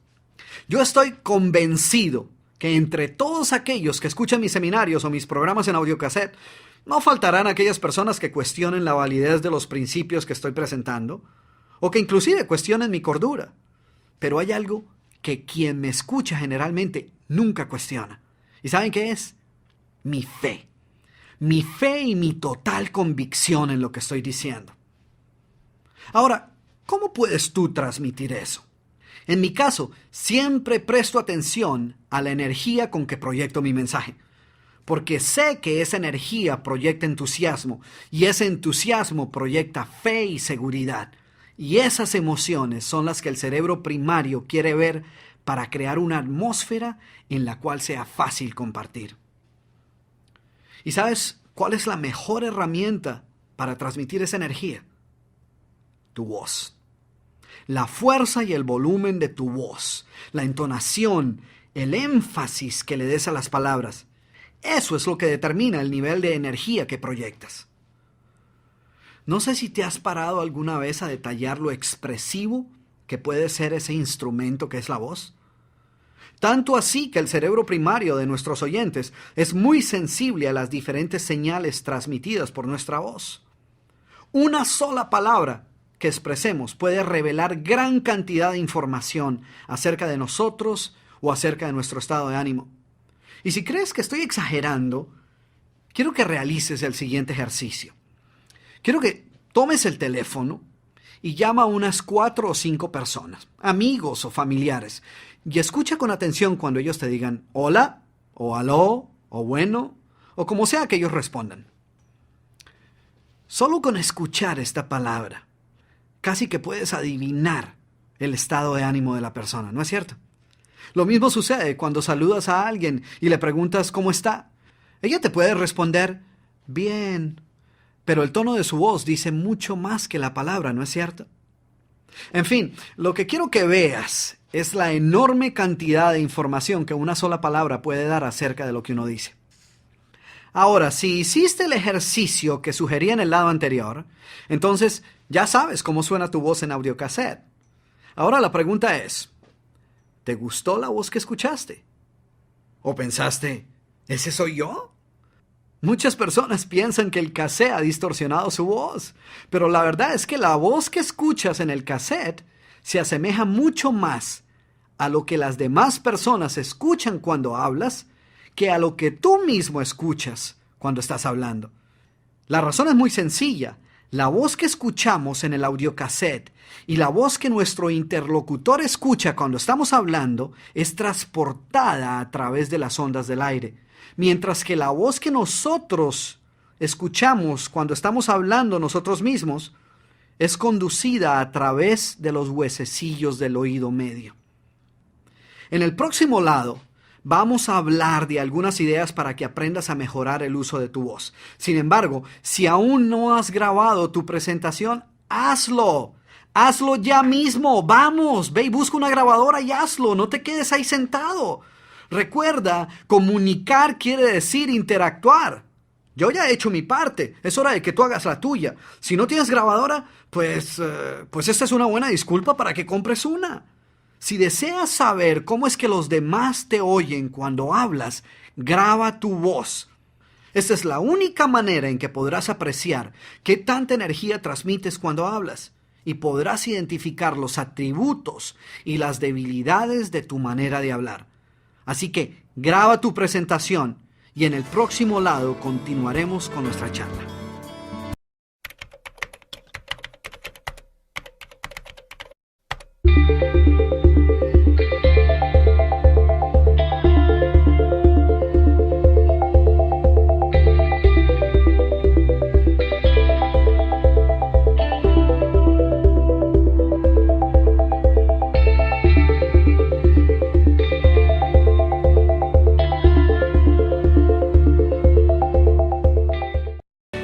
Yo estoy convencido que entre todos aquellos que escuchan mis seminarios o mis programas en audiocassette, no faltarán aquellas personas que cuestionen la validez de los principios que estoy presentando, o que inclusive cuestionen mi cordura. Pero hay algo que quien me escucha generalmente nunca cuestiona. ¿Y saben qué es? Mi fe. Mi fe y mi total convicción en lo que estoy diciendo. Ahora, ¿cómo puedes tú transmitir eso? En mi caso, siempre presto atención a la energía con que proyecto mi mensaje, porque sé que esa energía proyecta entusiasmo y ese entusiasmo proyecta fe y seguridad. Y esas emociones son las que el cerebro primario quiere ver para crear una atmósfera en la cual sea fácil compartir. ¿Y sabes cuál es la mejor herramienta para transmitir esa energía? Tu voz. La fuerza y el volumen de tu voz, la entonación, el énfasis que le des a las palabras. Eso es lo que determina el nivel de energía que proyectas. No sé si te has parado alguna vez a detallar lo expresivo que puede ser ese instrumento que es la voz. Tanto así que el cerebro primario de nuestros oyentes es muy sensible a las diferentes señales transmitidas por nuestra voz. Una sola palabra que expresemos puede revelar gran cantidad de información acerca de nosotros o acerca de nuestro estado de ánimo. Y si crees que estoy exagerando, quiero que realices el siguiente ejercicio. Quiero que tomes el teléfono y llama a unas 4 o 5 personas, amigos o familiares, y escucha con atención cuando ellos te digan hola, o aló, o bueno, o como sea que ellos respondan. Solo con escuchar esta palabra, casi que puedes adivinar el estado de ánimo de la persona, ¿no es cierto? Lo mismo sucede cuando saludas a alguien y le preguntas cómo está. Ella te puede responder, bien, pero el tono de su voz dice mucho más que la palabra, ¿no es cierto? En fin, lo que quiero que veas es la enorme cantidad de información que una sola palabra puede dar acerca de lo que uno dice. Ahora, si hiciste el ejercicio que sugerí en el lado anterior, entonces ya sabes cómo suena tu voz en audiocassette. Ahora la pregunta es, ¿te gustó la voz que escuchaste? ¿O pensaste, ¿ese soy yo? Muchas personas piensan que el cassette ha distorsionado su voz, pero la verdad es que la voz que escuchas en el cassette se asemeja mucho más a lo que las demás personas escuchan cuando hablas que a lo que tú mismo escuchas cuando estás hablando. La razón es muy sencilla. La voz que escuchamos en el audiocassette y la voz que nuestro interlocutor escucha cuando estamos hablando es transportada a través de las ondas del aire, mientras que la voz que nosotros escuchamos cuando estamos hablando nosotros mismos es conducida a través de los huesecillos del oído medio. En el próximo lado, vamos a hablar de algunas ideas para que aprendas a mejorar el uso de tu voz. Sin embargo, si aún no has grabado tu presentación, hazlo. Hazlo ya mismo. Vamos, ve y busca una grabadora y hazlo. No te quedes ahí sentado. Recuerda, comunicar quiere decir interactuar. Yo ya he hecho mi parte. Es hora de que tú hagas la tuya. Si no tienes grabadora, pues esta es una buena disculpa para que compres una. Si deseas saber cómo es que los demás te oyen cuando hablas, graba tu voz. Esta es la única manera en que podrás apreciar qué tanta energía transmites cuando hablas y podrás identificar los atributos y las debilidades de tu manera de hablar. Así que graba tu presentación y en el próximo lado continuaremos con nuestra charla.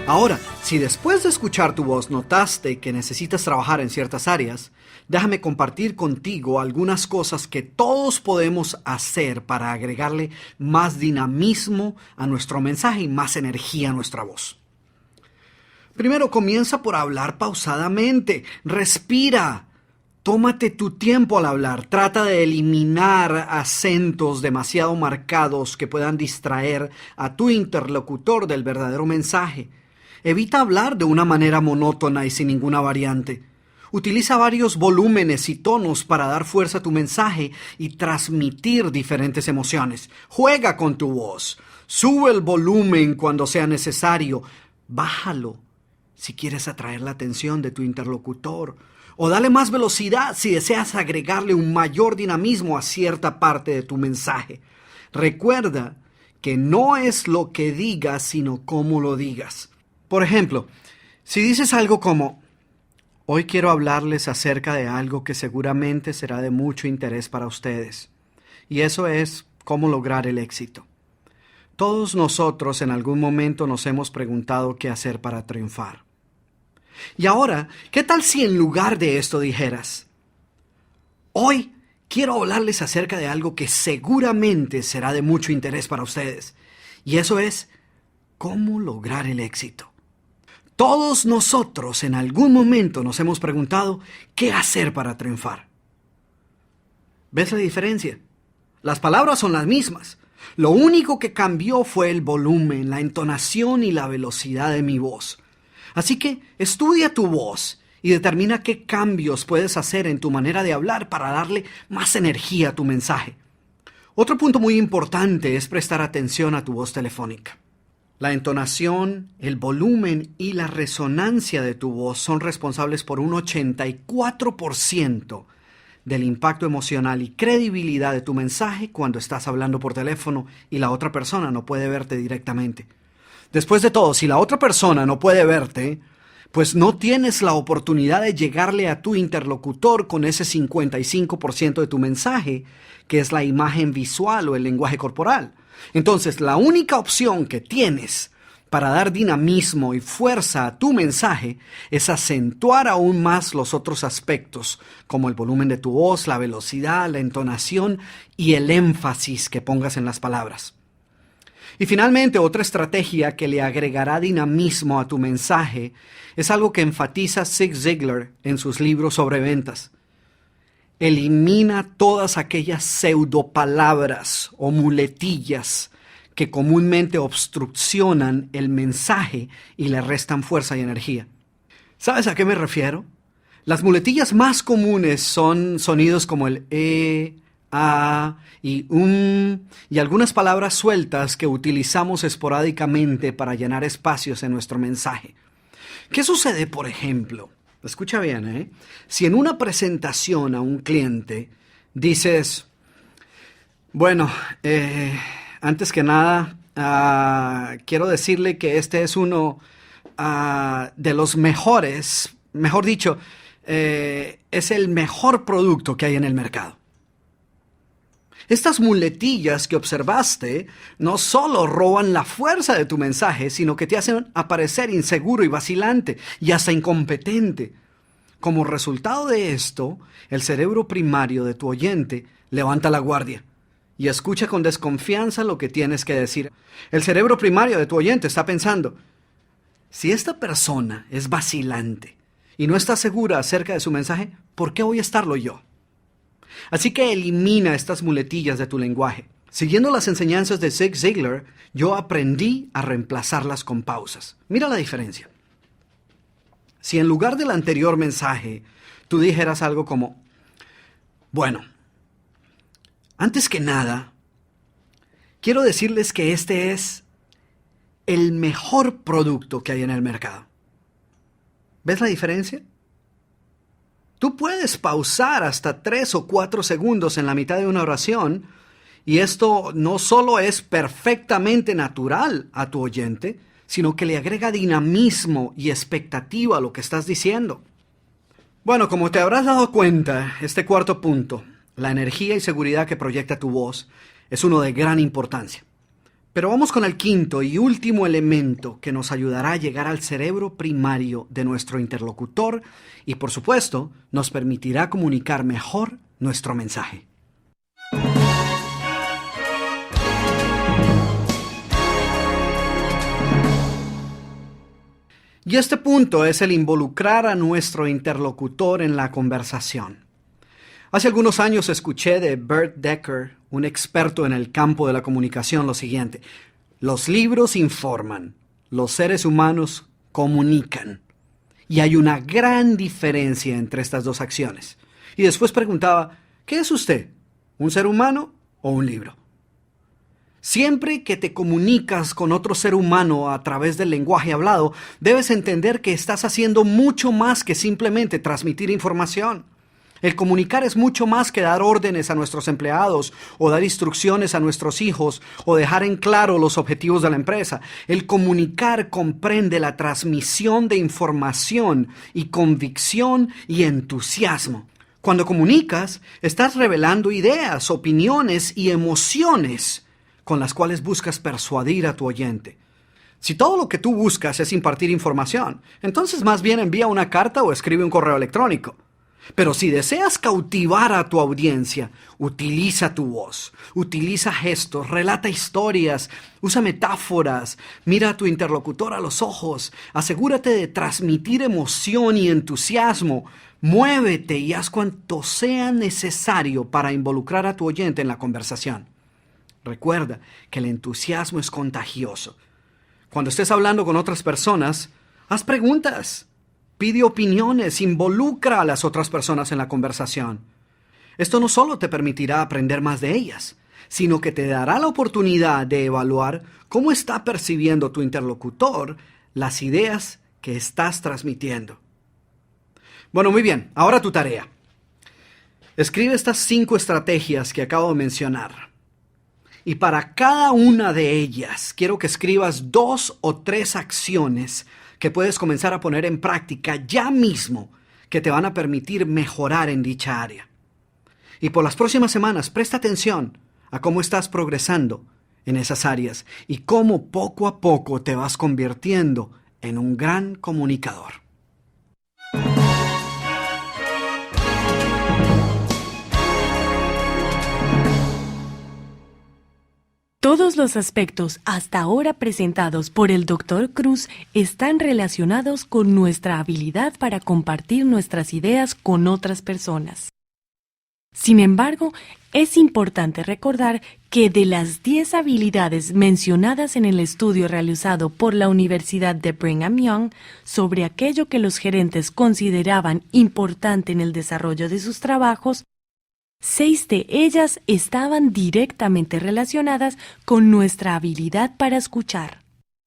Ahora, si después de escuchar tu voz notaste que necesitas trabajar en ciertas áreas, déjame compartir contigo algunas cosas que todos podemos hacer para agregarle más dinamismo a nuestro mensaje y más energía a nuestra voz. Primero, comienza por hablar pausadamente. Respira. Tómate tu tiempo al hablar. Trata de eliminar acentos demasiado marcados que puedan distraer a tu interlocutor del verdadero mensaje. Evita hablar de una manera monótona y sin ninguna variante. Utiliza varios volúmenes y tonos para dar fuerza a tu mensaje y transmitir diferentes emociones. Juega con tu voz. Sube el volumen cuando sea necesario. Bájalo si quieres atraer la atención de tu interlocutor. O dale más velocidad si deseas agregarle un mayor dinamismo a cierta parte de tu mensaje. Recuerda que no es lo que digas, sino cómo lo digas. Por ejemplo, si dices algo como, Hoy quiero hablarles acerca de algo que seguramente será de mucho interés para ustedes, y eso es cómo lograr el éxito. Todos nosotros en algún momento nos hemos preguntado qué hacer para triunfar. Y ahora, ¿qué tal si en lugar de esto dijeras: hoy quiero hablarles acerca de algo que seguramente será de mucho interés para ustedes, y eso es cómo lograr el éxito? Todos nosotros en algún momento nos hemos preguntado qué hacer para triunfar. ¿Ves la diferencia? Las palabras son las mismas. Lo único que cambió fue el volumen, la entonación y la velocidad de mi voz. Así que estudia tu voz y determina qué cambios puedes hacer en tu manera de hablar para darle más energía a tu mensaje. Otro punto muy importante es prestar atención a tu voz telefónica. La entonación, el volumen y la resonancia de tu voz son responsables por un 84% del impacto emocional y credibilidad de tu mensaje cuando estás hablando por teléfono y la otra persona no puede verte directamente. Después de todo, si la otra persona no puede verte, pues no tienes la oportunidad de llegarle a tu interlocutor con ese 55% de tu mensaje, que es la imagen visual o el lenguaje corporal. Entonces, la única opción que tienes para dar dinamismo y fuerza a tu mensaje es acentuar aún más los otros aspectos, como el volumen de tu voz, la velocidad, la entonación y el énfasis que pongas en las palabras. Y finalmente, otra estrategia que le agregará dinamismo a tu mensaje es algo que enfatiza Zig Ziglar en sus libros sobre ventas. Elimina todas aquellas pseudopalabras o muletillas que comúnmente obstruccionan el mensaje y le restan fuerza y energía. ¿Sabes a qué me refiero? Las muletillas más comunes son sonidos como el a y y algunas palabras sueltas que utilizamos esporádicamente para llenar espacios en nuestro mensaje. ¿Qué sucede, por ejemplo? Escucha bien, Si en una presentación a un cliente dices: bueno, antes que nada, quiero decirle que este es uno de los mejores, mejor dicho, es el mejor producto que hay en el mercado. Estas muletillas que observaste no solo roban la fuerza de tu mensaje, sino que te hacen aparecer inseguro y vacilante y hasta incompetente. Como resultado de esto, el cerebro primario de tu oyente levanta la guardia y escucha con desconfianza lo que tienes que decir. El cerebro primario de tu oyente está pensando: si esta persona es vacilante y no está segura acerca de su mensaje, ¿por qué voy a estarlo yo? Así que elimina estas muletillas de tu lenguaje. Siguiendo las enseñanzas de Zig Ziglar, yo aprendí a reemplazarlas con pausas. Mira la diferencia. Si en lugar del anterior mensaje tú dijeras algo como: bueno, antes que nada, quiero decirles que este es el mejor producto que hay en el mercado. ¿Ves la diferencia? Tú puedes pausar hasta 3 o 4 segundos en la mitad de una oración, y esto no solo es perfectamente natural a tu oyente, sino que le agrega dinamismo y expectativa a lo que estás diciendo. Bueno, como te habrás dado cuenta, este cuarto punto, la energía y seguridad que proyecta tu voz, es uno de gran importancia. Pero vamos con el quinto y último elemento que nos ayudará a llegar al cerebro primario de nuestro interlocutor y, por supuesto, nos permitirá comunicar mejor nuestro mensaje. Y este punto es el involucrar a nuestro interlocutor en la conversación. Hace algunos años escuché de Bert Decker, un experto en el campo de la comunicación, lo siguiente: los libros informan, los seres humanos comunican. Y hay una gran diferencia entre estas dos acciones. Y después preguntaba: ¿qué es usted? ¿Un ser humano o un libro? Siempre que te comunicas con otro ser humano a través del lenguaje hablado, debes entender que estás haciendo mucho más que simplemente transmitir información. El comunicar es mucho más que dar órdenes a nuestros empleados o dar instrucciones a nuestros hijos o dejar en claro los objetivos de la empresa. El comunicar comprende la transmisión de información y convicción y entusiasmo. Cuando comunicas, estás revelando ideas, opiniones y emociones con las cuales buscas persuadir a tu oyente. Si todo lo que tú buscas es impartir información, entonces más bien envía una carta o escribe un correo electrónico. Pero si deseas cautivar a tu audiencia, utiliza tu voz, utiliza gestos, relata historias, usa metáforas, mira a tu interlocutor a los ojos, asegúrate de transmitir emoción y entusiasmo, muévete y haz cuanto sea necesario para involucrar a tu oyente en la conversación. Recuerda que el entusiasmo es contagioso. Cuando estés hablando con otras personas, haz preguntas. Pide opiniones, involucra a las otras personas en la conversación. Esto no solo te permitirá aprender más de ellas, sino que te dará la oportunidad de evaluar cómo está percibiendo tu interlocutor las ideas que estás transmitiendo. Bueno, muy bien, ahora tu tarea. Escribe estas 5 estrategias que acabo de mencionar. Y para cada una de ellas, quiero que escribas 2 o 3 acciones que puedes comenzar a poner en práctica ya mismo, que te van a permitir mejorar en dicha área. Y por las próximas semanas, presta atención a cómo estás progresando en esas áreas y cómo poco a poco te vas convirtiendo en un gran comunicador. Todos los aspectos hasta ahora presentados por el Dr. Cruz están relacionados con nuestra habilidad para compartir nuestras ideas con otras personas. Sin embargo, es importante recordar que de las 10 habilidades mencionadas en el estudio realizado por la Universidad de Brigham Young sobre aquello que los gerentes consideraban importante en el desarrollo de sus trabajos, 6 de ellas estaban directamente relacionadas con nuestra habilidad para escuchar.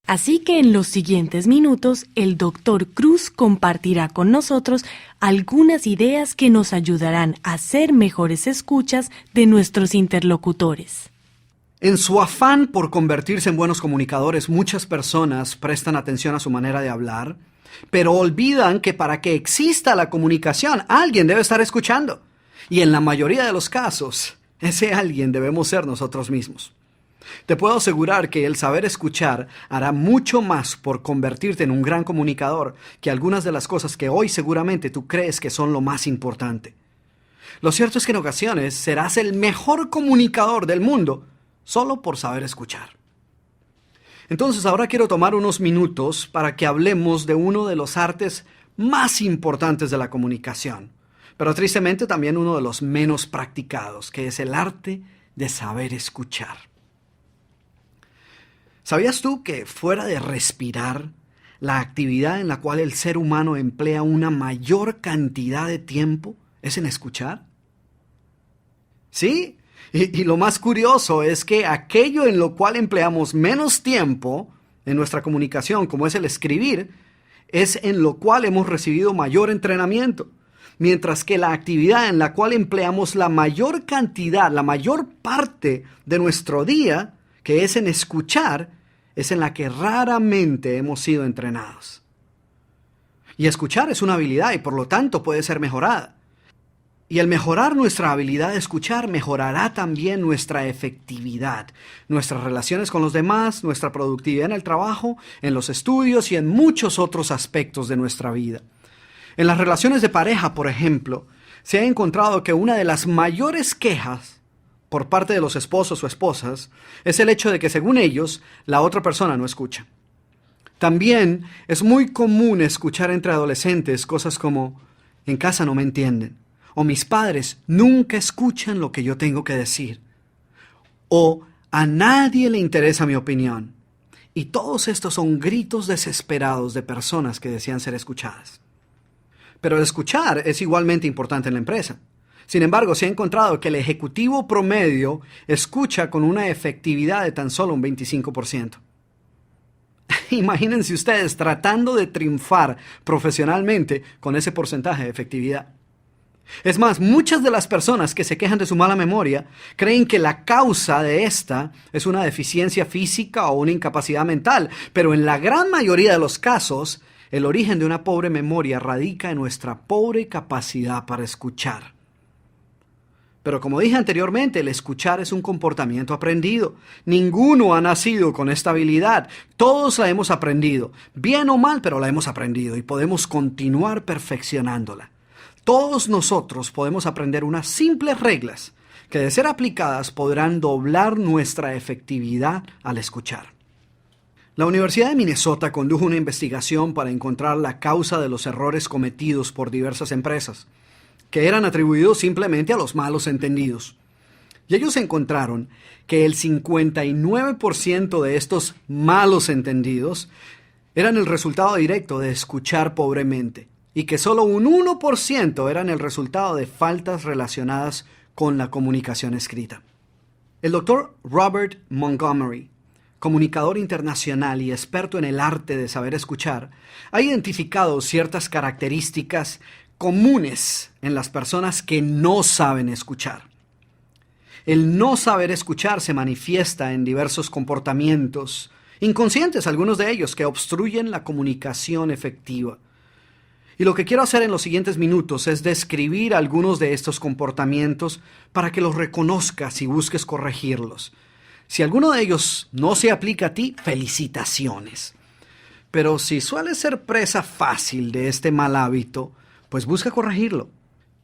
Así que en los siguientes minutos, el Dr. Cruz compartirá con nosotros algunas ideas que nos ayudarán a ser mejores escuchas de nuestros interlocutores. En su afán por convertirse en buenos comunicadores, muchas personas prestan atención a su manera de hablar, pero olvidan que para que exista la comunicación, alguien debe estar escuchando. Y en la mayoría de los casos, ese alguien debemos ser nosotros mismos. Te puedo asegurar que el saber escuchar hará mucho más por convertirte en un gran comunicador que algunas de las cosas que hoy seguramente tú crees que son lo más importante. Lo cierto es que en ocasiones serás el mejor comunicador del mundo solo por saber escuchar. Entonces ahora quiero tomar unos minutos para que hablemos de uno de los artes más importantes de la comunicación, pero tristemente también uno de los menos practicados, que es el arte de saber escuchar. ¿Sabías tú que fuera de respirar, la actividad en la cual el ser humano emplea una mayor cantidad de tiempo es en escuchar? Sí, y lo más curioso es que aquello en lo cual empleamos menos tiempo en nuestra comunicación, como es el escribir, es en lo cual hemos recibido mayor entrenamiento. Mientras que la actividad en la cual empleamos la mayor cantidad, la mayor parte de nuestro día, que es en escuchar, es en la que raramente hemos sido entrenados. Y escuchar es una habilidad y por lo tanto puede ser mejorada. Y el mejorar nuestra habilidad de escuchar mejorará también nuestra efectividad, nuestras relaciones con los demás, nuestra productividad en el trabajo, en los estudios y en muchos otros aspectos de nuestra vida. En las relaciones de pareja, por ejemplo, se ha encontrado que una de las mayores quejas por parte de los esposos o esposas es el hecho de que, según ellos, la otra persona no escucha. También es muy común escuchar entre adolescentes cosas como: en casa no me entienden, o mis padres nunca escuchan lo que yo tengo que decir, o a nadie le interesa mi opinión. Y todos estos son gritos desesperados de personas que desean ser escuchadas. Pero el escuchar es igualmente importante en la empresa. Sin embargo, se ha encontrado que el ejecutivo promedio escucha con una efectividad de tan solo un 25%. Imagínense ustedes tratando de triunfar profesionalmente con ese porcentaje de efectividad. Es más, muchas de las personas que se quejan de su mala memoria creen que la causa de esta es una deficiencia física o una incapacidad mental, pero en la gran mayoría de los casos, el origen de una pobre memoria radica en nuestra pobre capacidad para escuchar. Pero como dije anteriormente, el escuchar es un comportamiento aprendido. Ninguno ha nacido con esta habilidad. Todos la hemos aprendido, bien o mal, pero la hemos aprendido y podemos continuar perfeccionándola. Todos nosotros podemos aprender unas simples reglas que, de ser aplicadas, podrán doblar nuestra efectividad al escuchar. La Universidad de Minnesota condujo una investigación para encontrar la causa de los errores cometidos por diversas empresas, que eran atribuidos simplemente a los malos entendidos. Y ellos encontraron que el 59% de estos malos entendidos eran el resultado directo de escuchar pobremente, y que solo un 1% eran el resultado de faltas relacionadas con la comunicación escrita. El doctor Robert Montgomery, comunicador internacional y experto en el arte de saber escuchar, ha identificado ciertas características comunes en las personas que no saben escuchar. El no saber escuchar se manifiesta en diversos comportamientos, inconscientes algunos de ellos, que obstruyen la comunicación efectiva. Y lo que quiero hacer en los siguientes minutos es describir algunos de estos comportamientos para que los reconozcas y busques corregirlos. Si alguno de ellos no se aplica a ti, felicitaciones. Pero si sueles ser presa fácil de este mal hábito, pues busca corregirlo.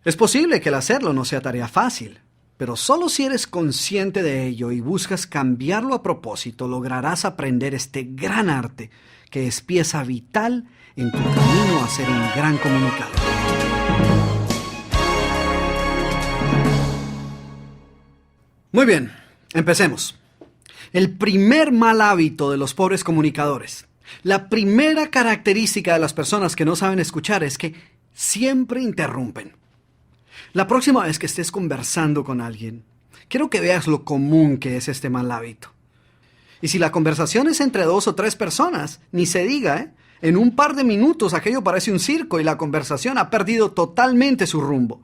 Es posible que el hacerlo no sea tarea fácil, pero solo si eres consciente de ello y buscas cambiarlo a propósito, lograrás aprender este gran arte que es pieza vital en tu camino a ser un gran comunicador. Muy bien, empecemos. El primer mal hábito de los pobres comunicadores. La primera característica de las personas que no saben escuchar es que siempre interrumpen. La próxima vez que estés conversando con alguien, quiero que veas lo común que es este mal hábito. Y si la conversación es entre 2 o 3 personas, ni se diga, en un par de minutos aquello parece un circo y la conversación ha perdido totalmente su rumbo.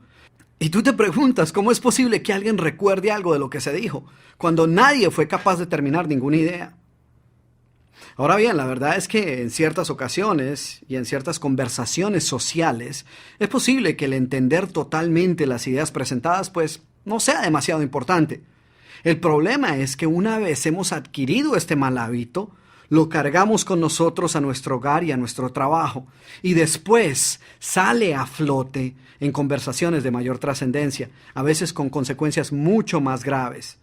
Y tú te preguntas cómo es posible que alguien recuerde algo de lo que se dijo, cuando nadie fue capaz de terminar ninguna idea. Ahora bien, la verdad es que en ciertas ocasiones y en ciertas conversaciones sociales es posible que el entender totalmente las ideas presentadas pues no sea demasiado importante. El problema es que una vez hemos adquirido este mal hábito, lo cargamos con nosotros a nuestro hogar y a nuestro trabajo, y después sale a flote en conversaciones de mayor trascendencia, a veces con consecuencias mucho más graves.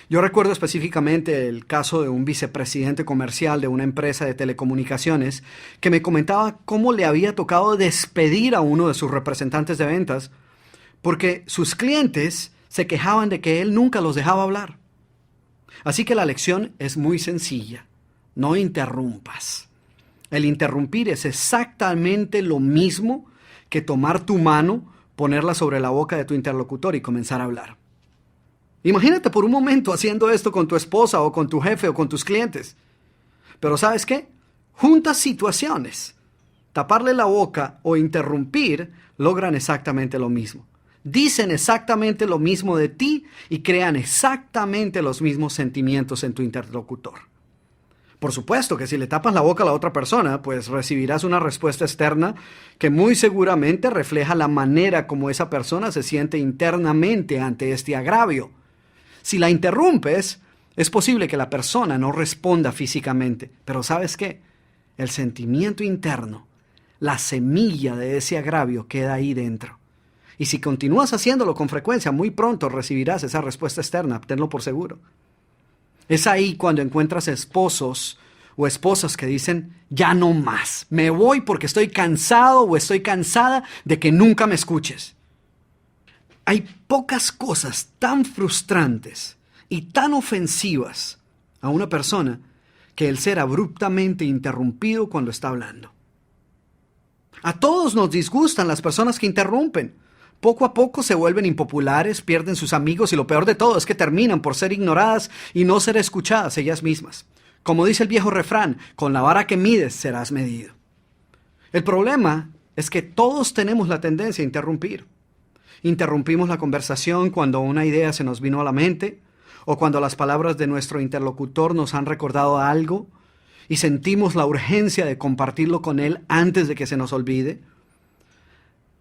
Yo recuerdo específicamente el caso de un vicepresidente comercial de una empresa de telecomunicaciones que me comentaba cómo le había tocado despedir a uno de sus representantes de ventas porque sus clientes se quejaban de que él nunca los dejaba hablar. Así que la lección es muy sencilla. No interrumpas. El interrumpir es exactamente lo mismo que tomar tu mano, ponerla sobre la boca de tu interlocutor y comenzar a hablar. Imagínate por un momento haciendo esto con tu esposa o con tu jefe o con tus clientes. Pero ¿sabes qué? Juntas situaciones, taparle la boca o interrumpir, logran exactamente lo mismo. Dicen exactamente lo mismo de ti y crean exactamente los mismos sentimientos en tu interlocutor. Por supuesto que si le tapas la boca a la otra persona, pues recibirás una respuesta externa que muy seguramente refleja la manera como esa persona se siente internamente ante este agravio. Si la interrumpes, es posible que la persona no responda físicamente, pero ¿sabes qué? El sentimiento interno, la semilla de ese agravio queda ahí dentro. Y si continúas haciéndolo con frecuencia, muy pronto recibirás esa respuesta externa, tenlo por seguro. Es ahí cuando encuentras esposos o esposas que dicen, ya no más, me voy porque estoy cansado o estoy cansada de que nunca me escuches. Hay pocas cosas tan frustrantes y tan ofensivas a una persona que el ser abruptamente interrumpido cuando está hablando. A todos nos disgustan las personas que interrumpen. Poco a poco se vuelven impopulares, pierden sus amigos y lo peor de todo es que terminan por ser ignoradas y no ser escuchadas ellas mismas. Como dice el viejo refrán, con la vara que mides serás medido. El problema es que todos tenemos la tendencia a interrumpir. Interrumpimos la conversación cuando una idea se nos vino a la mente o cuando las palabras de nuestro interlocutor nos han recordado algo y sentimos la urgencia de compartirlo con él antes de que se nos olvide.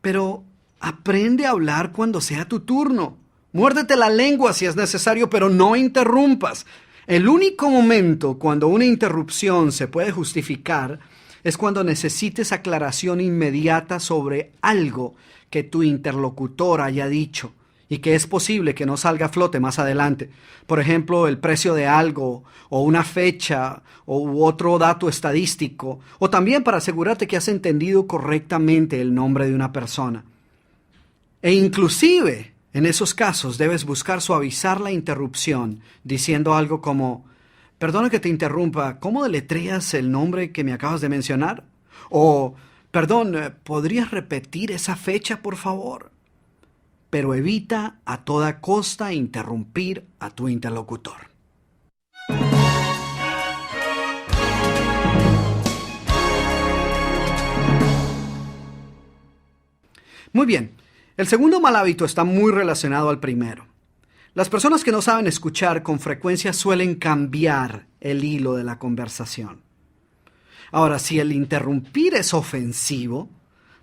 Pero aprende a hablar cuando sea tu turno. Muérdete la lengua si es necesario, pero no interrumpas. El único momento cuando una interrupción se puede justificar es cuando necesites aclaración inmediata sobre algo que tu interlocutor haya dicho y que es posible que no salga a flote más adelante. Por ejemplo, el precio de algo, o una fecha, u otro dato estadístico, o también para asegurarte que has entendido correctamente el nombre de una persona. E inclusive, en esos casos, debes buscar suavizar la interrupción, diciendo algo como: perdona que te interrumpa, ¿cómo deletreas el nombre que me acabas de mencionar? O, perdón, ¿podrías repetir esa fecha, por favor? Pero evita a toda costa interrumpir a tu interlocutor. Muy bien, el segundo mal hábito está muy relacionado al primero. Las personas que no saben escuchar con frecuencia suelen cambiar el hilo de la conversación. Ahora, si el interrumpir es ofensivo,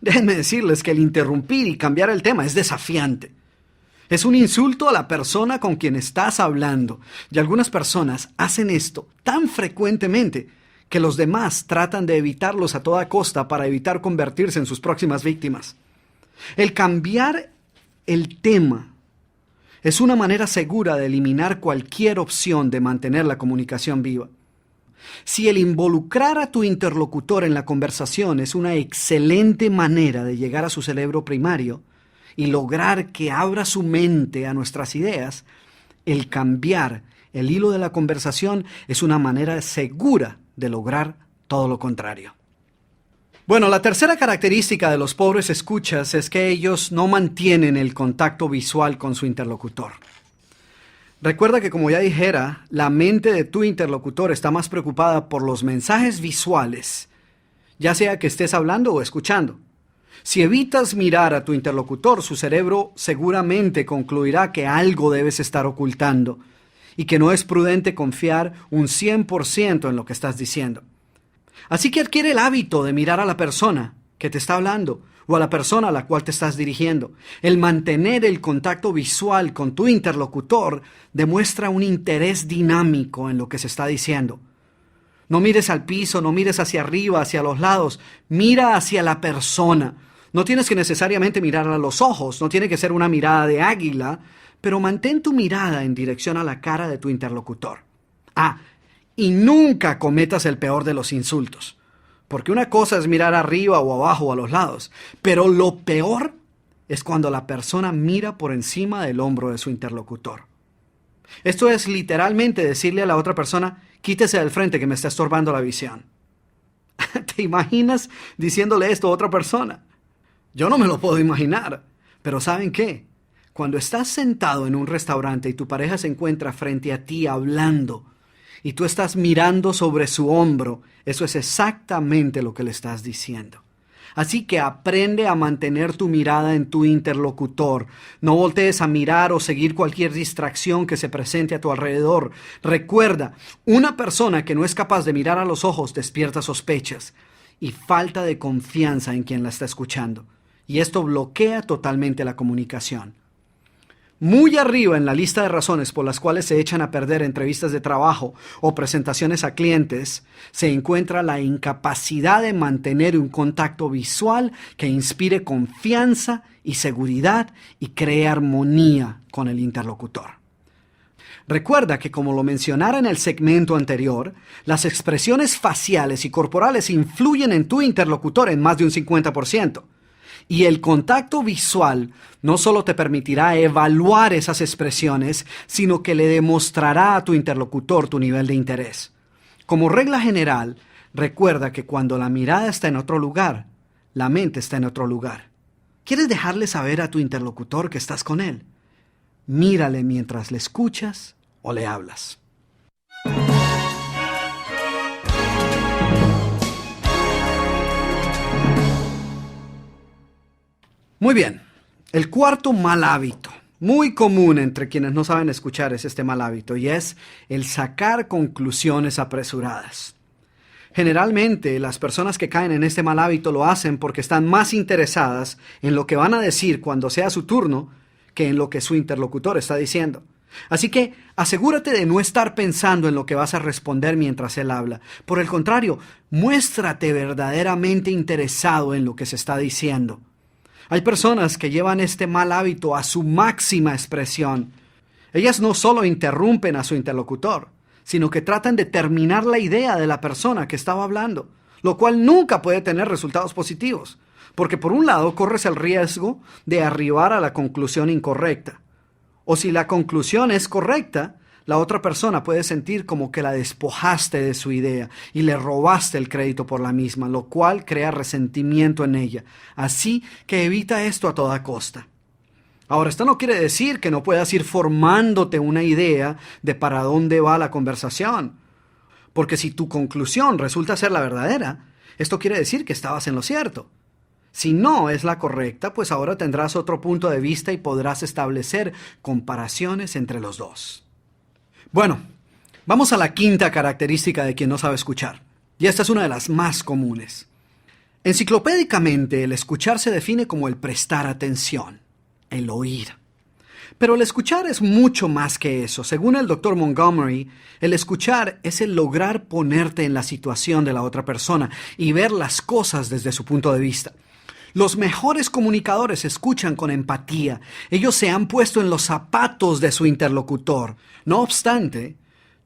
déjenme decirles que el interrumpir y cambiar el tema es desafiante. Es un insulto a la persona con quien estás hablando. Y algunas personas hacen esto tan frecuentemente que los demás tratan de evitarlos a toda costa para evitar convertirse en sus próximas víctimas. El cambiar el tema es una manera segura de eliminar cualquier opción de mantener la comunicación viva. Si el involucrar a tu interlocutor en la conversación es una excelente manera de llegar a su cerebro primario y lograr que abra su mente a nuestras ideas, el cambiar el hilo de la conversación es una manera segura de lograr todo lo contrario. Bueno, la tercera característica de los pobres escuchas es que ellos no mantienen el contacto visual con su interlocutor. Recuerda que, como ya dijera, la mente de tu interlocutor está más preocupada por los mensajes visuales, ya sea que estés hablando o escuchando. Si evitas mirar a tu interlocutor, su cerebro seguramente concluirá que algo debes estar ocultando y que no es prudente confiar un 100% en lo que estás diciendo. Así que adquiere el hábito de mirar a la persona que te está hablando o a la persona a la cual te estás dirigiendo. El mantener el contacto visual con tu interlocutor demuestra un interés dinámico en lo que se está diciendo. No mires al piso, no mires hacia arriba, hacia los lados. Mira hacia la persona. No tienes que necesariamente mirar a los ojos, no tiene que ser una mirada de águila, pero mantén tu mirada en dirección a la cara de tu interlocutor. Y nunca cometas el peor de los insultos, porque una cosa es mirar arriba o abajo o a los lados, pero lo peor es cuando la persona mira por encima del hombro de su interlocutor. Esto es literalmente decirle a la otra persona: quítese del frente que me está estorbando la visión. ¿Te imaginas diciéndole esto a otra persona? Yo no me lo puedo imaginar, pero ¿saben qué? Cuando estás sentado en un restaurante y tu pareja se encuentra frente a ti hablando, y tú estás mirando sobre su hombro, eso es exactamente lo que le estás diciendo. Así que aprende a mantener tu mirada en tu interlocutor. No voltees a mirar o seguir cualquier distracción que se presente a tu alrededor. Recuerda, una persona que no es capaz de mirar a los ojos despierta sospechas y falta de confianza en quien la está escuchando. Y esto bloquea totalmente la comunicación. Muy arriba en la lista de razones por las cuales se echan a perder entrevistas de trabajo o presentaciones a clientes, se encuentra la incapacidad de mantener un contacto visual que inspire confianza y seguridad y cree armonía con el interlocutor. Recuerda que, como lo mencionara en el segmento anterior, las expresiones faciales y corporales influyen en tu interlocutor en más de un 50%. Y el contacto visual no solo te permitirá evaluar esas expresiones, sino que le demostrará a tu interlocutor tu nivel de interés. Como regla general, recuerda que cuando la mirada está en otro lugar, la mente está en otro lugar. ¿Quieres dejarle saber a tu interlocutor que estás con él? Mírale mientras le escuchas o le hablas. Muy bien. El cuarto mal hábito, muy común entre quienes no saben escuchar, es este mal hábito, y es el sacar conclusiones apresuradas. Generalmente las personas que caen en este mal hábito lo hacen porque están más interesadas en lo que van a decir cuando sea su turno que en lo que su interlocutor está diciendo. Así que asegúrate de no estar pensando en lo que vas a responder mientras él habla. Por el contrario, muéstrate verdaderamente interesado en lo que se está diciendo. Hay personas que llevan este mal hábito a su máxima expresión. Ellas no solo interrumpen a su interlocutor, sino que tratan de terminar la idea de la persona que estaba hablando, lo cual nunca puede tener resultados positivos, porque por un lado corres el riesgo de arribar a la conclusión incorrecta. O si la conclusión es correcta, la otra persona puede sentir como que la despojaste de su idea y le robaste el crédito por la misma, lo cual crea resentimiento en ella. Así que evita esto a toda costa. Ahora, esto no quiere decir que no puedas ir formándote una idea de para dónde va la conversación. Porque si tu conclusión resulta ser la verdadera, esto quiere decir que estabas en lo cierto. Si no es la correcta, pues ahora tendrás otro punto de vista y podrás establecer comparaciones entre los dos. Bueno, vamos a la quinta característica de quien no sabe escuchar. Y esta es una de las más comunes. Enciclopédicamente, el escuchar se define como el prestar atención, el oír. Pero el escuchar es mucho más que eso. Según el Dr. Montgomery, el escuchar es el lograr ponerte en la situación de la otra persona y ver las cosas desde su punto de vista. Los mejores comunicadores escuchan con empatía. Ellos se han puesto en los zapatos de su interlocutor. No obstante,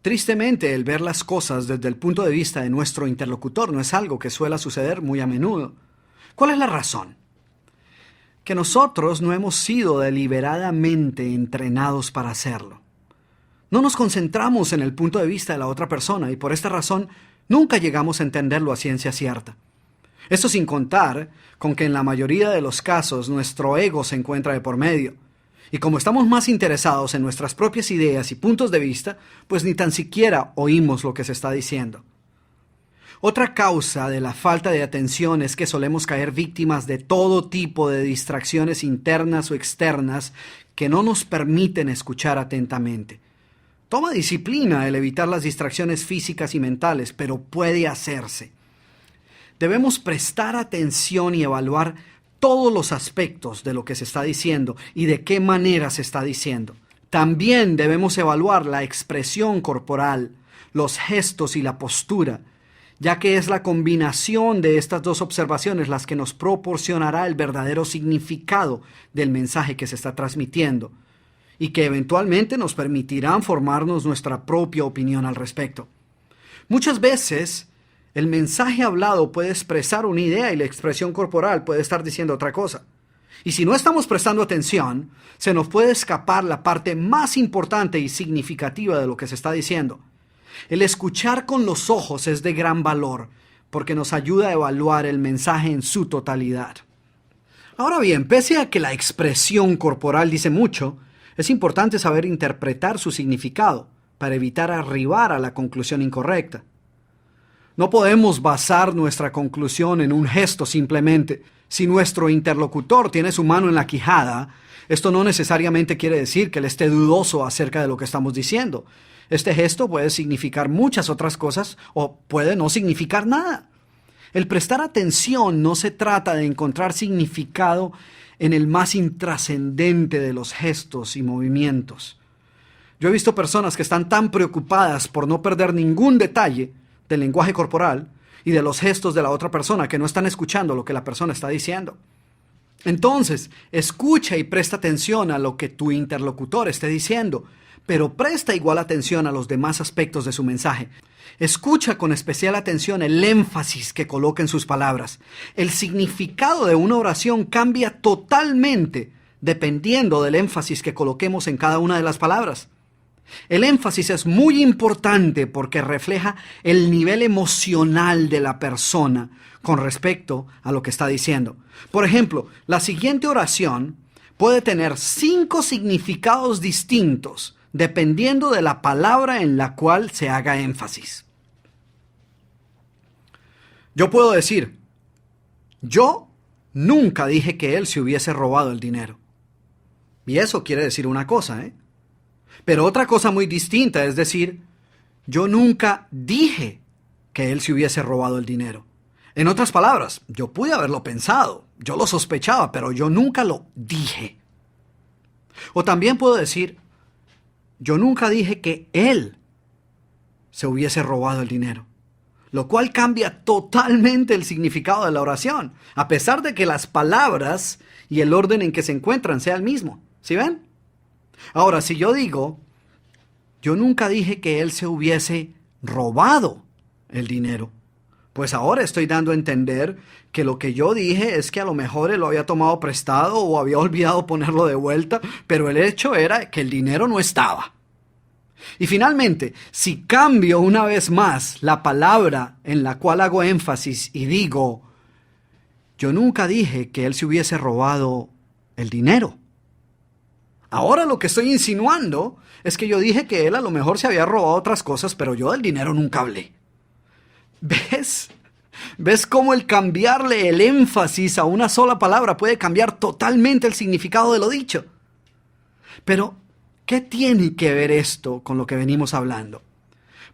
tristemente, el ver las cosas desde el punto de vista de nuestro interlocutor no es algo que suele suceder muy a menudo. ¿Cuál es la razón? Que nosotros no hemos sido deliberadamente entrenados para hacerlo. No nos concentramos en el punto de vista de la otra persona y por esta razón nunca llegamos a entenderlo a ciencia cierta. Esto sin contar con que en la mayoría de los casos nuestro ego se encuentra de por medio. Y como estamos más interesados en nuestras propias ideas y puntos de vista, pues ni tan siquiera oímos lo que se está diciendo. Otra causa de la falta de atención es que solemos caer víctimas de todo tipo de distracciones internas o externas que no nos permiten escuchar atentamente. Toma disciplina el evitar las distracciones físicas y mentales, pero puede hacerse. Debemos prestar atención y evaluar todos los aspectos de lo que se está diciendo y de qué manera se está diciendo. También debemos evaluar la expresión corporal, los gestos y la postura, ya que es la combinación de estas dos observaciones las que nos proporcionará el verdadero significado del mensaje que se está transmitiendo y que eventualmente nos permitirán formarnos nuestra propia opinión al respecto. Muchas veces, el mensaje hablado puede expresar una idea y la expresión corporal puede estar diciendo otra cosa. Y si no estamos prestando atención, se nos puede escapar la parte más importante y significativa de lo que se está diciendo. El escuchar con los ojos es de gran valor, porque nos ayuda a evaluar el mensaje en su totalidad. Ahora bien, pese a que la expresión corporal dice mucho, es importante saber interpretar su significado para evitar arribar a la conclusión incorrecta. No podemos basar nuestra conclusión en un gesto simplemente. Si nuestro interlocutor tiene su mano en la quijada, esto no necesariamente quiere decir que él esté dudoso acerca de lo que estamos diciendo. Este gesto puede significar muchas otras cosas o puede no significar nada. El prestar atención no se trata de encontrar significado en el más intrascendente de los gestos y movimientos. Yo he visto personas que están tan preocupadas por no perder ningún detalle del lenguaje corporal y de los gestos de la otra persona que no están escuchando lo que la persona está diciendo. Entonces, escucha y presta atención a lo que tu interlocutor esté diciendo, pero presta igual atención a los demás aspectos de su mensaje. Escucha con especial atención el énfasis que coloca en sus palabras. El significado de una oración cambia totalmente dependiendo del énfasis que coloquemos en cada una de las palabras. El énfasis es muy importante porque refleja el nivel emocional de la persona con respecto a lo que está diciendo. Por ejemplo, la siguiente oración puede tener 5 significados distintos dependiendo de la palabra en la cual se haga énfasis. Yo puedo decir, yo nunca dije que él se hubiese robado el dinero. Y eso quiere decir una cosa, ¿eh? Pero otra cosa muy distinta es decir, yo nunca dije que él se hubiese robado el dinero. En otras palabras, yo pude haberlo pensado, yo lo sospechaba, pero yo nunca lo dije. O también puedo decir, yo nunca dije que él se hubiese robado el dinero, lo cual cambia totalmente el significado de la oración, a pesar de que las palabras y el orden en que se encuentran sea el mismo. ¿Sí ven? Ahora, si yo digo, yo nunca dije que él se hubiese robado el dinero, pues ahora estoy dando a entender que lo que yo dije es que a lo mejor él lo había tomado prestado o había olvidado ponerlo de vuelta, pero el hecho era que el dinero no estaba. Y finalmente, si cambio una vez más la palabra en la cual hago énfasis y digo, yo nunca dije que él se hubiese robado el dinero. Ahora lo que estoy insinuando es que yo dije que él a lo mejor se había robado otras cosas, pero yo del dinero nunca hablé. ¿Ves? ¿Ves cómo el cambiarle el énfasis a una sola palabra puede cambiar totalmente el significado de lo dicho? Pero, ¿qué tiene que ver esto con lo que venimos hablando?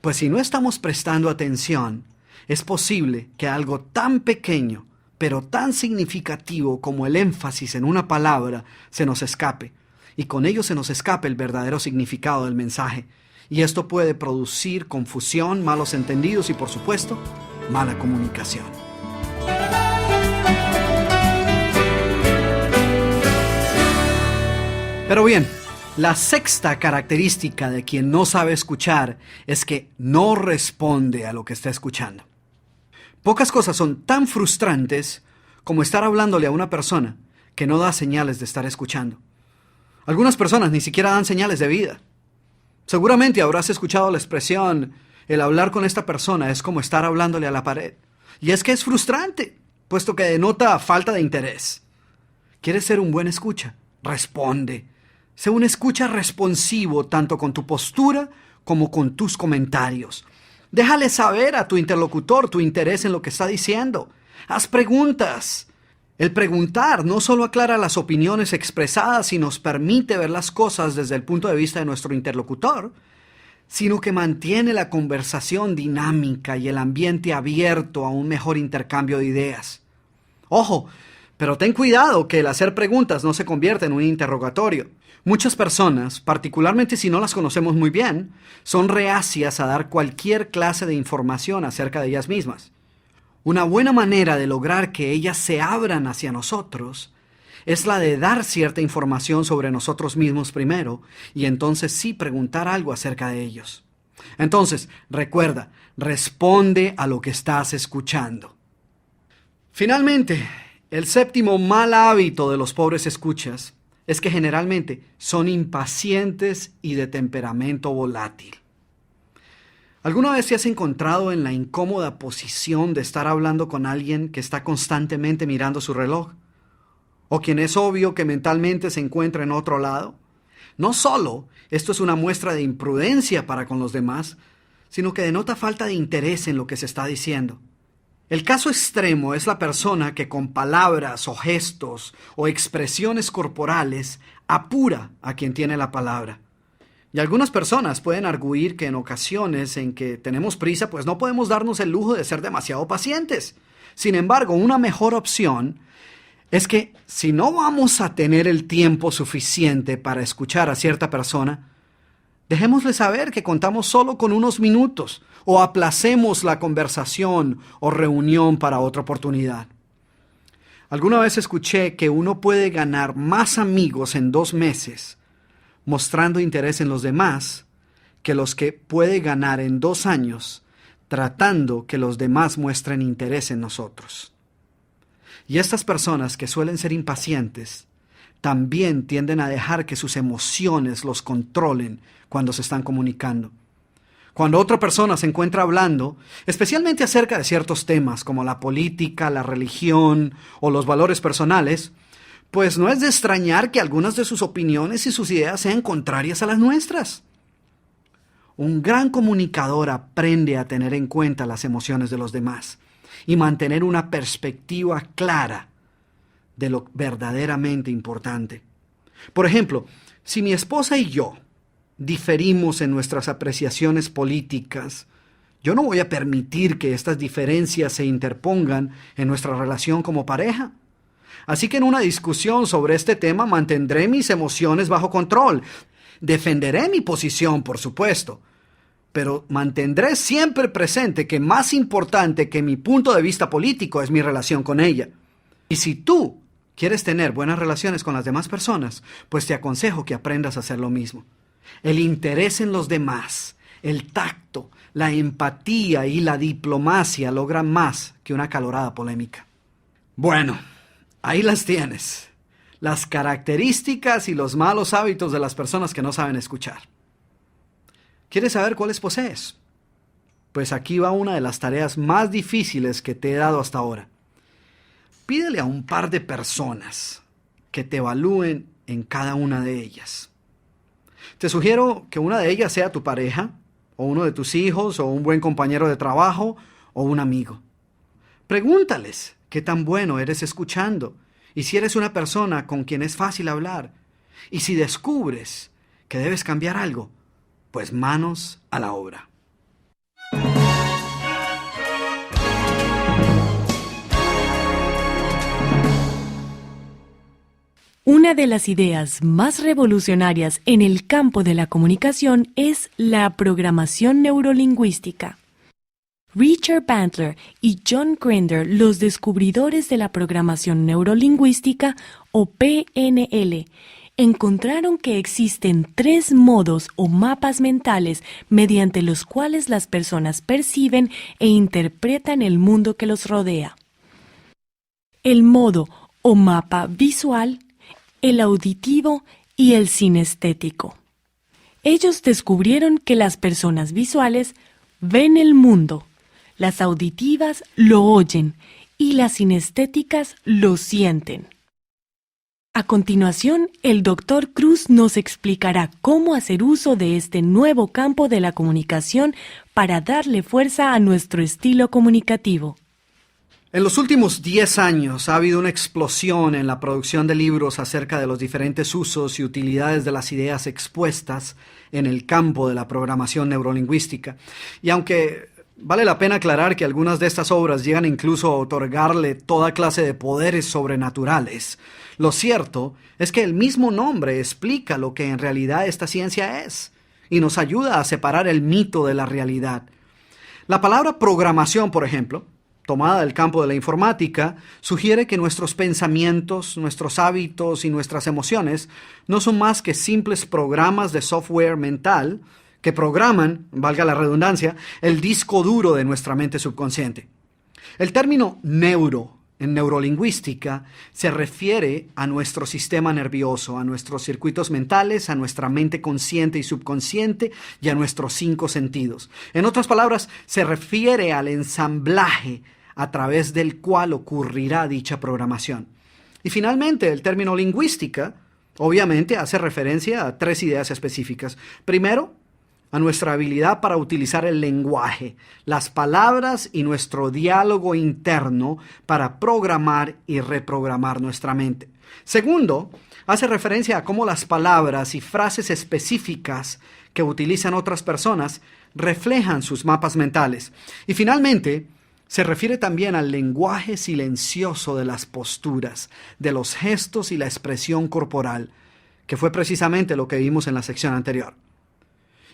Pues si no estamos prestando atención, es posible que algo tan pequeño, pero tan significativo como el énfasis en una palabra, se nos escape. Y con ello se nos escape el verdadero significado del mensaje. Y esto puede producir confusión, malos entendidos y, por supuesto, mala comunicación. Pero bien, la sexta característica de quien no sabe escuchar es que no responde a lo que está escuchando. Pocas cosas son tan frustrantes como estar hablándole a una persona que no da señales de estar escuchando. Algunas personas ni siquiera dan señales de vida. Seguramente habrás escuchado la expresión, el hablar con esta persona es como estar hablándole a la pared. Y es que es frustrante, puesto que denota falta de interés. ¿Quieres ser un buen escucha? Responde. Sé un escucha responsivo tanto con tu postura como con tus comentarios. Déjale saber a tu interlocutor tu interés en lo que está diciendo. Haz preguntas. El preguntar no solo aclara las opiniones expresadas y nos permite ver las cosas desde el punto de vista de nuestro interlocutor, sino que mantiene la conversación dinámica y el ambiente abierto a un mejor intercambio de ideas. Ojo, pero ten cuidado que el hacer preguntas no se convierta en un interrogatorio. Muchas personas, particularmente si no las conocemos muy bien, son reacias a dar cualquier clase de información acerca de ellas mismas. Una buena manera de lograr que ellas se abran hacia nosotros es la de dar cierta información sobre nosotros mismos primero y entonces sí preguntar algo acerca de ellos. Entonces, recuerda, responde a lo que estás escuchando. Finalmente, el séptimo mal hábito de los pobres escuchas es que generalmente son impacientes y de temperamento volátil. ¿Alguna vez te has encontrado en la incómoda posición de estar hablando con alguien que está constantemente mirando su reloj? ¿O quien es obvio que mentalmente se encuentra en otro lado? No solo esto es una muestra de imprudencia para con los demás, sino que denota falta de interés en lo que se está diciendo. El caso extremo es la persona que con palabras o gestos o expresiones corporales apura a quien tiene la palabra. Y algunas personas pueden arguir que en ocasiones en que tenemos prisa, pues no podemos darnos el lujo de ser demasiado pacientes. Sin embargo, una mejor opción es que si no vamos a tener el tiempo suficiente para escuchar a cierta persona, dejémosle saber que contamos solo con unos minutos o aplacemos la conversación o reunión para otra oportunidad. Alguna vez escuché que uno puede ganar más amigos en 2 meses mostrando interés en los demás que los que puede ganar en 2 años tratando que los demás muestren interés en nosotros. Y estas personas que suelen ser impacientes también tienden a dejar que sus emociones los controlen cuando se están comunicando. Cuando otra persona se encuentra hablando, especialmente acerca de ciertos temas como la política, la religión o los valores personales, pues no es de extrañar que algunas de sus opiniones y sus ideas sean contrarias a las nuestras. Un gran comunicador aprende a tener en cuenta las emociones de los demás y mantener una perspectiva clara de lo verdaderamente importante. Por ejemplo, si mi esposa y yo diferimos en nuestras apreciaciones políticas, yo no voy a permitir que estas diferencias se interpongan en nuestra relación como pareja. Así que en una discusión sobre este tema mantendré mis emociones bajo control. Defenderé mi posición, por supuesto, pero mantendré siempre presente que más importante que mi punto de vista político es mi relación con ella. Y si tú quieres tener buenas relaciones con las demás personas, pues te aconsejo que aprendas a hacer lo mismo. El interés en los demás, el tacto, la empatía y la diplomacia logran más que una acalorada polémica. Bueno, ahí las tienes. Las características y los malos hábitos de las personas que no saben escuchar. ¿Quieres saber cuáles posees? Pues aquí va una de las tareas más difíciles que te he dado hasta ahora. Pídele a un par de personas que te evalúen en cada una de ellas. Te sugiero que una de ellas sea tu pareja, o uno de tus hijos, o un buen compañero de trabajo, o un amigo. Pregúntales qué tan bueno eres escuchando, y si eres una persona con quien es fácil hablar. Y si descubres que debes cambiar algo, pues manos a la obra. Una de las ideas más revolucionarias en el campo de la comunicación es la programación neurolingüística. Richard Bandler y John Grinder, los descubridores de la programación neurolingüística, o PNL, encontraron que existen 3 modos o mapas mentales mediante los cuales las personas perciben e interpretan el mundo que los rodea. El modo o mapa visual, el auditivo y el sinestético. Ellos descubrieron que las personas visuales ven el mundo, las auditivas lo oyen y las sinestéticas lo sienten. A continuación, el Dr. Cruz nos explicará cómo hacer uso de este nuevo campo de la comunicación para darle fuerza a nuestro estilo comunicativo. En los últimos 10 años ha habido una explosión en la producción de libros acerca de los diferentes usos y utilidades de las ideas expuestas en el campo de la programación neurolingüística. Y aunque vale la pena aclarar que algunas de estas obras llegan incluso a otorgarle toda clase de poderes sobrenaturales, lo cierto es que el mismo nombre explica lo que en realidad esta ciencia es y nos ayuda a separar el mito de la realidad. La palabra programación, por ejemplo, tomada del campo de la informática, sugiere que nuestros pensamientos, nuestros hábitos y nuestras emociones no son más que simples programas de software mental que programan, valga la redundancia, el disco duro de nuestra mente subconsciente. El término neuro en neurolingüística se refiere a nuestro sistema nervioso, a nuestros circuitos mentales, a nuestra mente consciente y subconsciente y a nuestros 5 sentidos. En otras palabras, se refiere al ensamblaje a través del cual ocurrirá dicha programación. Y finalmente, el término lingüística obviamente hace referencia a 3 ideas específicas. Primero, a nuestra habilidad para utilizar el lenguaje, las palabras y nuestro diálogo interno para programar y reprogramar nuestra mente. Segundo, hace referencia a cómo las palabras y frases específicas que utilizan otras personas reflejan sus mapas mentales. Y finalmente, se refiere también al lenguaje silencioso de las posturas, de los gestos y la expresión corporal, que fue precisamente lo que vimos en la sección anterior.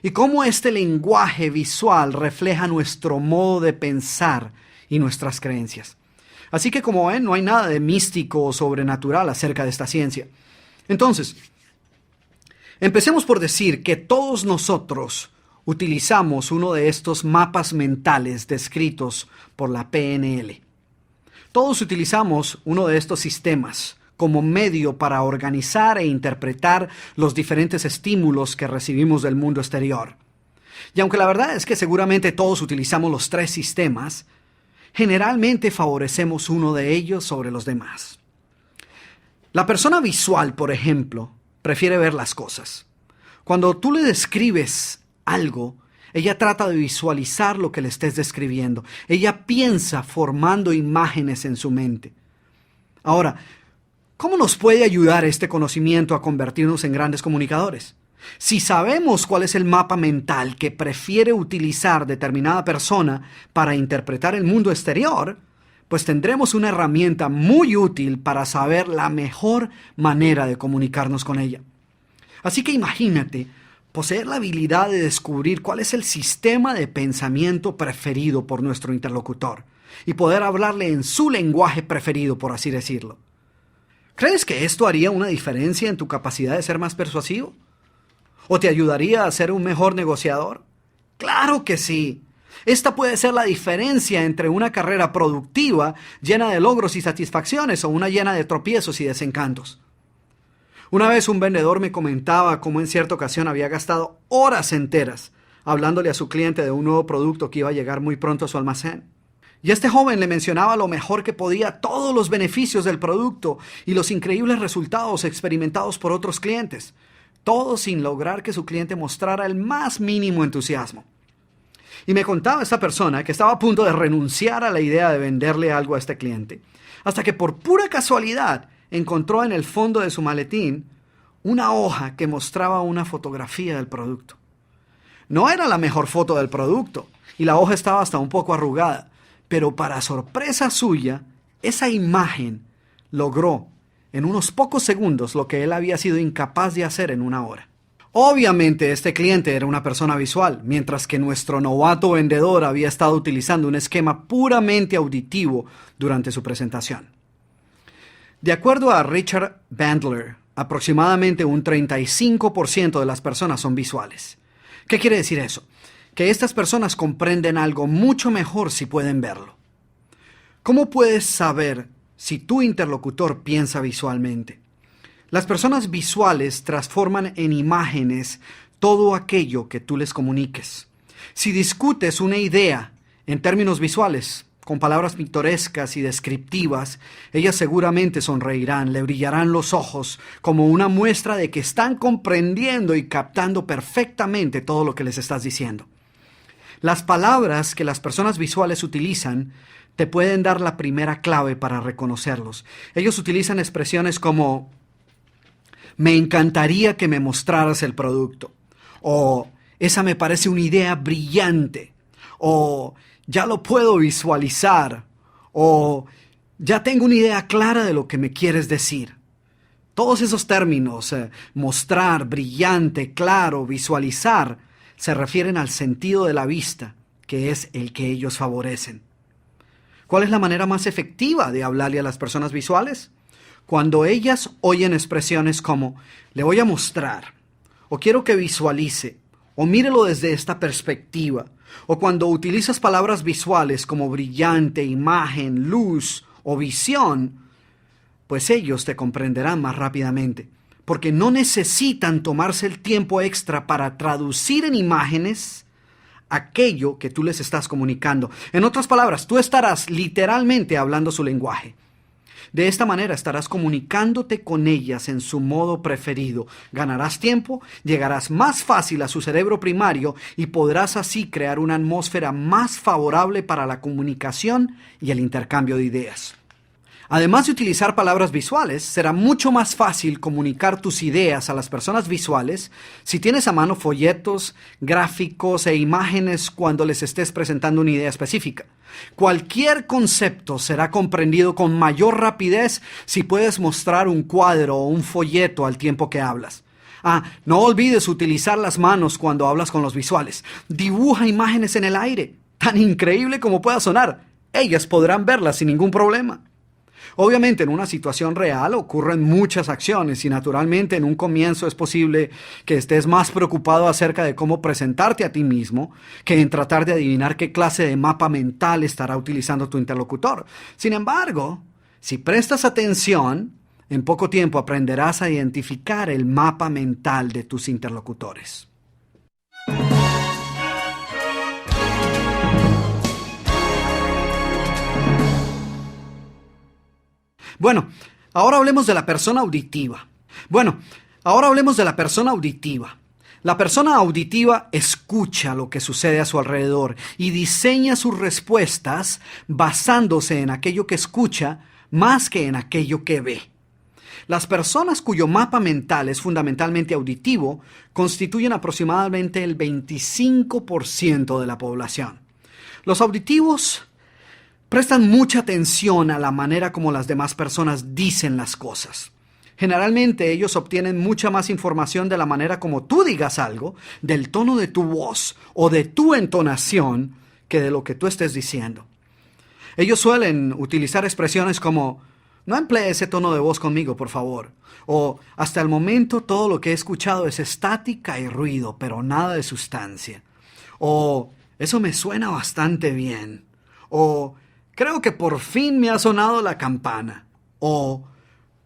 Y cómo este lenguaje visual refleja nuestro modo de pensar y nuestras creencias. Así que, como ven, no hay nada de místico o sobrenatural acerca de esta ciencia. Entonces, empecemos por decir que todos nosotros utilizamos uno de estos mapas mentales descritos por la PNL. Todos utilizamos uno de estos sistemas como medio para organizar e interpretar los diferentes estímulos que recibimos del mundo exterior. Y aunque la verdad es que seguramente todos utilizamos los 3 sistemas, generalmente favorecemos uno de ellos sobre los demás. La persona visual, por ejemplo, prefiere ver las cosas. Cuando tú le describes algo, ella trata de visualizar lo que le estés describiendo. Ella piensa formando imágenes en su mente. Ahora, ¿Cómo nos puede ayudar este conocimiento a convertirnos en grandes comunicadores? Si sabemos cuál es el mapa mental que prefiere utilizar determinada persona para interpretar el mundo exterior, pues tendremos una herramienta muy útil para saber la mejor manera de comunicarnos con ella. Así que imagínate poseer la habilidad de descubrir cuál es el sistema de pensamiento preferido por nuestro interlocutor y poder hablarle en su lenguaje preferido, por así decirlo. ¿Crees que esto haría una diferencia en tu capacidad de ser más persuasivo? ¿O te ayudaría a ser un mejor negociador? ¡Claro que sí! Esta puede ser la diferencia entre una carrera productiva llena de logros y satisfacciones o una llena de tropiezos y desencantos. Una vez un vendedor me comentaba cómo en cierta ocasión había gastado horas enteras hablándole a su cliente de un nuevo producto que iba a llegar muy pronto a su almacén. Y este joven le mencionaba lo mejor que podía todos los beneficios del producto y los increíbles resultados experimentados por otros clientes, todo sin lograr que su cliente mostrara el más mínimo entusiasmo. Y me contaba esta persona que estaba a punto de renunciar a la idea de venderle algo a este cliente, hasta que por pura casualidad encontró en el fondo de su maletín una hoja que mostraba una fotografía del producto. No era la mejor foto del producto y la hoja estaba hasta un poco arrugada, pero para sorpresa suya, esa imagen logró en unos pocos segundos lo que él había sido incapaz de hacer en una hora. Obviamente este cliente era una persona visual, mientras que nuestro novato vendedor había estado utilizando un esquema puramente auditivo durante su presentación. De acuerdo a Richard Bandler, aproximadamente un 35% de las personas son visuales. ¿Qué quiere decir eso? Que estas personas comprenden algo mucho mejor si pueden verlo. ¿Cómo puedes saber si tu interlocutor piensa visualmente? Las personas visuales transforman en imágenes todo aquello que tú les comuniques. Si discutes una idea en términos visuales, con palabras pintorescas y descriptivas, ellas seguramente sonreirán, le brillarán los ojos como una muestra de que están comprendiendo y captando perfectamente todo lo que les estás diciendo. Las palabras que las personas visuales utilizan te pueden dar la primera clave para reconocerlos. Ellos utilizan expresiones como "me encantaría que me mostraras el producto", o "esa me parece una idea brillante", o "ya lo puedo visualizar", o "ya tengo una idea clara de lo que me quieres decir". Todos esos términos, mostrar, brillante, claro, visualizar, se refieren al sentido de la vista, que es el que ellos favorecen. ¿Cuál es la manera más efectiva de hablarle a las personas visuales? Cuando ellas oyen expresiones como "le voy a mostrar", o "quiero que visualice", o "mírelo desde esta perspectiva", o cuando utilizas palabras visuales como brillante, imagen, luz o visión, pues ellos te comprenderán más rápidamente, porque no necesitan tomarse el tiempo extra para traducir en imágenes aquello que tú les estás comunicando. En otras palabras, tú estarás literalmente hablando su lenguaje. De esta manera estarás comunicándote con ellas en su modo preferido. Ganarás tiempo, llegarás más fácil a su cerebro primario y podrás así crear una atmósfera más favorable para la comunicación y el intercambio de ideas. Además de utilizar palabras visuales, será mucho más fácil comunicar tus ideas a las personas visuales si tienes a mano folletos, gráficos e imágenes cuando les estés presentando una idea específica. Cualquier concepto será comprendido con mayor rapidez si puedes mostrar un cuadro o un folleto al tiempo que hablas. No olvides utilizar las manos cuando hablas con los visuales. Dibuja imágenes en el aire, tan increíble como pueda sonar. Ellas podrán verlas sin ningún problema. Obviamente en una situación real ocurren muchas acciones y naturalmente en un comienzo es posible que estés más preocupado acerca de cómo presentarte a ti mismo que en tratar de adivinar qué clase de mapa mental estará utilizando tu interlocutor. Sin embargo, si prestas atención, en poco tiempo aprenderás a identificar el mapa mental de tus interlocutores. Bueno, ahora hablemos de la persona auditiva. La persona auditiva escucha lo que sucede a su alrededor y diseña sus respuestas basándose en aquello que escucha más que en aquello que ve. Las personas cuyo mapa mental es fundamentalmente auditivo constituyen aproximadamente el 25% de la población. Los auditivos prestan mucha atención a la manera como las demás personas dicen las cosas. Generalmente ellos obtienen mucha más información de la manera como tú digas algo, del tono de tu voz o de tu entonación, que de lo que tú estés diciendo. Ellos suelen utilizar expresiones como: no emplee ese tono de voz conmigo, por favor. O hasta el momento todo lo que he escuchado es estática y ruido, pero nada de sustancia. O eso me suena bastante bien. O creo que por fin me ha sonado la campana. O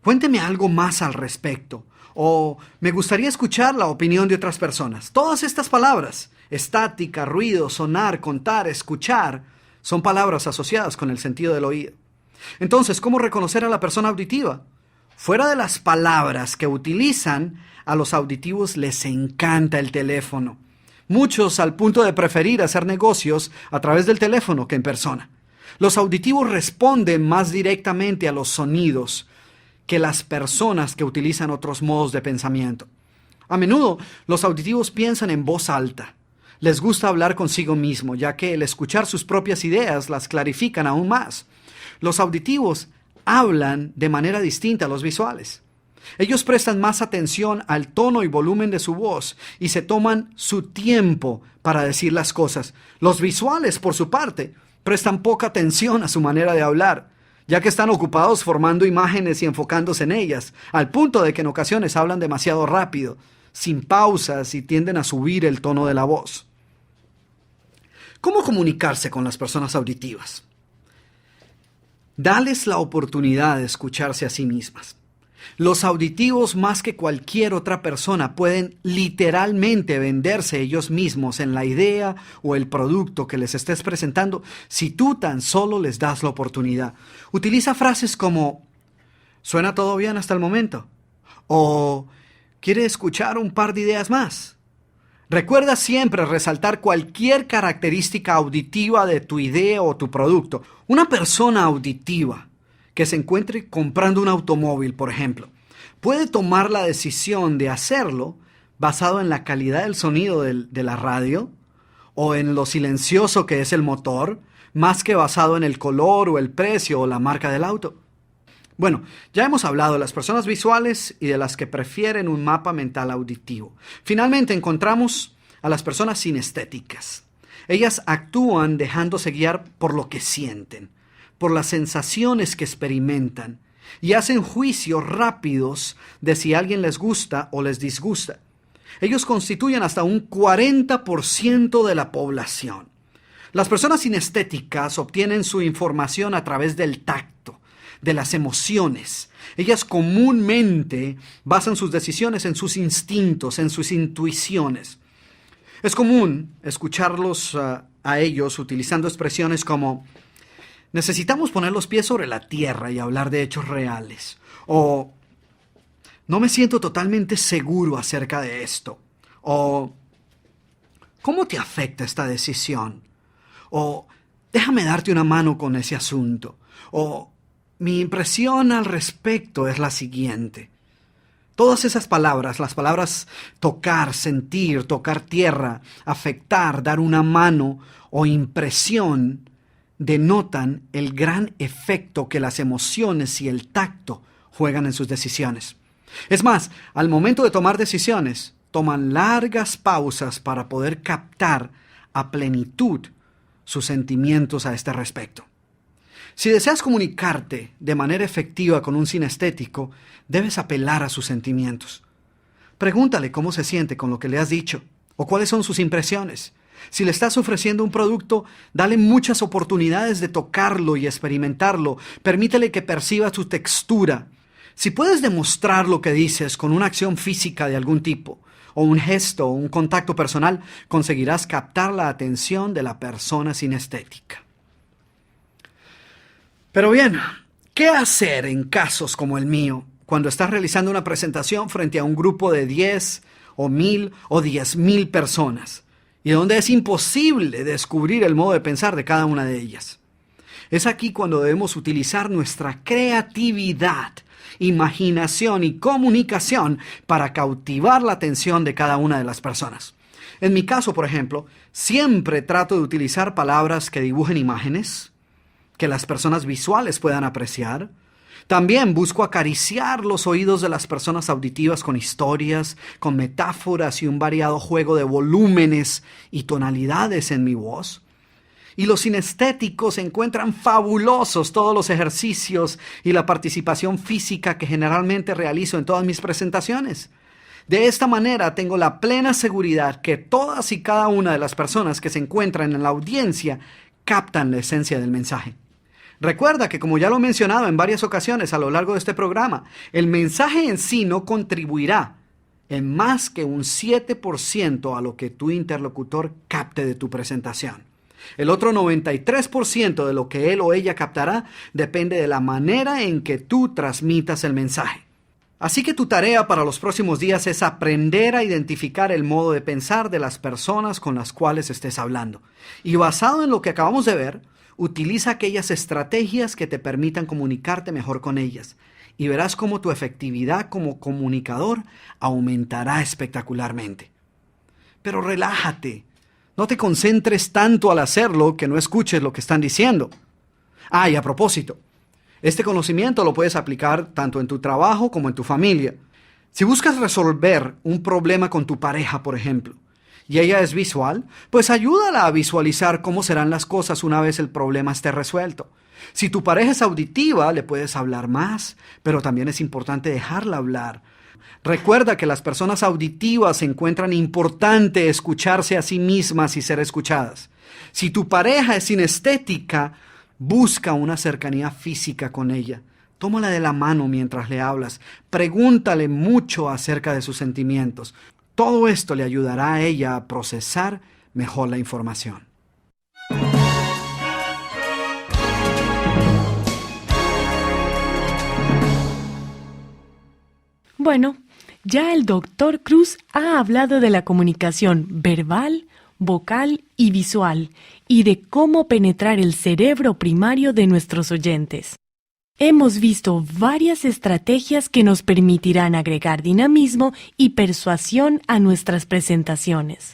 cuénteme algo más al respecto. O me gustaría escuchar la opinión de otras personas. Todas estas palabras, estática, ruido, sonar, contar, escuchar, son palabras asociadas con el sentido del oído. Entonces, ¿cómo reconocer a la persona auditiva? Fuera de las palabras que utilizan, a los auditivos les encanta el teléfono. Muchos al punto de preferir hacer negocios a través del teléfono que en persona. Los auditivos responden más directamente a los sonidos que las personas que utilizan otros modos de pensamiento. A menudo, los auditivos piensan en voz alta. Les gusta hablar consigo mismo, ya que el escuchar sus propias ideas las clarifican aún más. Los auditivos hablan de manera distinta a los visuales. Ellos prestan más atención al tono y volumen de su voz y se toman su tiempo para decir las cosas. Los visuales, por su parte, prestan poca atención a su manera de hablar, ya que están ocupados formando imágenes y enfocándose en ellas, al punto de que en ocasiones hablan demasiado rápido, sin pausas y tienden a subir el tono de la voz. ¿Cómo comunicarse con las personas auditivas? Dales la oportunidad de escucharse a sí mismas. Los auditivos, más que cualquier otra persona, pueden literalmente venderse ellos mismos en la idea o el producto que les estés presentando si tú tan solo les das la oportunidad. Utiliza frases como: ¿suena todo bien hasta el momento? O ¿quiere escuchar un par de ideas más? Recuerda siempre resaltar cualquier característica auditiva de tu idea o tu producto. Una persona auditiva que se encuentre comprando un automóvil, por ejemplo, puede tomar la decisión de hacerlo basado en la calidad del sonido de la radio o en lo silencioso que es el motor, más que basado en el color o el precio o la marca del auto. Bueno, ya hemos hablado de las personas visuales y de las que prefieren un mapa mental auditivo. Finalmente encontramos a las personas sinestéticas. Ellas actúan dejándose guiar por lo que sienten, por las sensaciones que experimentan, y hacen juicios rápidos de si alguien les gusta o les disgusta. Ellos constituyen hasta un 40% de la población. Las personas sinestéticas obtienen su información a través del tacto, de las emociones. Ellas comúnmente basan sus decisiones en sus instintos, en sus intuiciones. Es común escucharlos a ellos utilizando expresiones como: necesitamos poner los pies sobre la tierra y hablar de hechos reales. O no me siento totalmente seguro acerca de esto. O ¿cómo te afecta esta decisión? O déjame darte una mano con ese asunto. O mi impresión al respecto es la siguiente. Todas esas palabras, las palabras tocar, sentir, tocar tierra, afectar, dar una mano o impresión, denotan el gran efecto que las emociones y el tacto juegan en sus decisiones. Es más, al momento de tomar decisiones, toman largas pausas para poder captar a plenitud sus sentimientos a este respecto. Si deseas comunicarte de manera efectiva con un sinestético, debes apelar a sus sentimientos. Pregúntale cómo se siente con lo que le has dicho o cuáles son sus impresiones. Si le estás ofreciendo un producto, dale muchas oportunidades de tocarlo y experimentarlo. Permítele que perciba su textura. Si puedes demostrar lo que dices con una acción física de algún tipo, o un gesto o un contacto personal, conseguirás captar la atención de la persona sinestética. Pero bien, ¿qué hacer en casos como el mío, cuando estás realizando una presentación frente a un grupo de 10 o 1000 o 10,000 personas, y donde es imposible descubrir el modo de pensar de cada una de ellas? Es aquí cuando debemos utilizar nuestra creatividad, imaginación y comunicación para cautivar la atención de cada una de las personas. En mi caso, por ejemplo, siempre trato de utilizar palabras que dibujen imágenes, que las personas visuales puedan apreciar. También busco acariciar los oídos de las personas auditivas con historias, con metáforas y un variado juego de volúmenes y tonalidades en mi voz. Y los sinestéticos encuentran fabulosos todos los ejercicios y la participación física que generalmente realizo en todas mis presentaciones. De esta manera tengo la plena seguridad que todas y cada una de las personas que se encuentran en la audiencia captan la esencia del mensaje. Recuerda que, como ya lo he mencionado en varias ocasiones a lo largo de este programa, el mensaje en sí no contribuirá en más que un 7% a lo que tu interlocutor capte de tu presentación. El otro 93% de lo que él o ella captará depende de la manera en que tú transmitas el mensaje. Así que tu tarea para los próximos días es aprender a identificar el modo de pensar de las personas con las cuales estés hablando. Y basado en lo que acabamos de ver, utiliza aquellas estrategias que te permitan comunicarte mejor con ellas. Y verás cómo tu efectividad como comunicador aumentará espectacularmente. Pero relájate. No te concentres tanto al hacerlo que no escuches lo que están diciendo. Y a propósito, este conocimiento lo puedes aplicar tanto en tu trabajo como en tu familia. Si buscas resolver un problema con tu pareja, por ejemplo, y ella es visual, pues ayúdala a visualizar cómo serán las cosas una vez el problema esté resuelto. Si tu pareja es auditiva, le puedes hablar más, pero también es importante dejarla hablar. Recuerda que las personas auditivas encuentran importante escucharse a sí mismas y ser escuchadas. Si tu pareja es sinestética, busca una cercanía física con ella. Tómala de la mano mientras le hablas. Pregúntale mucho acerca de sus sentimientos. Todo esto le ayudará a ella a procesar mejor la información. Bueno, ya el Dr. Cruz ha hablado de la comunicación verbal, vocal y visual, y de cómo penetrar el cerebro primario de nuestros oyentes. Hemos visto varias estrategias que nos permitirán agregar dinamismo y persuasión a nuestras presentaciones.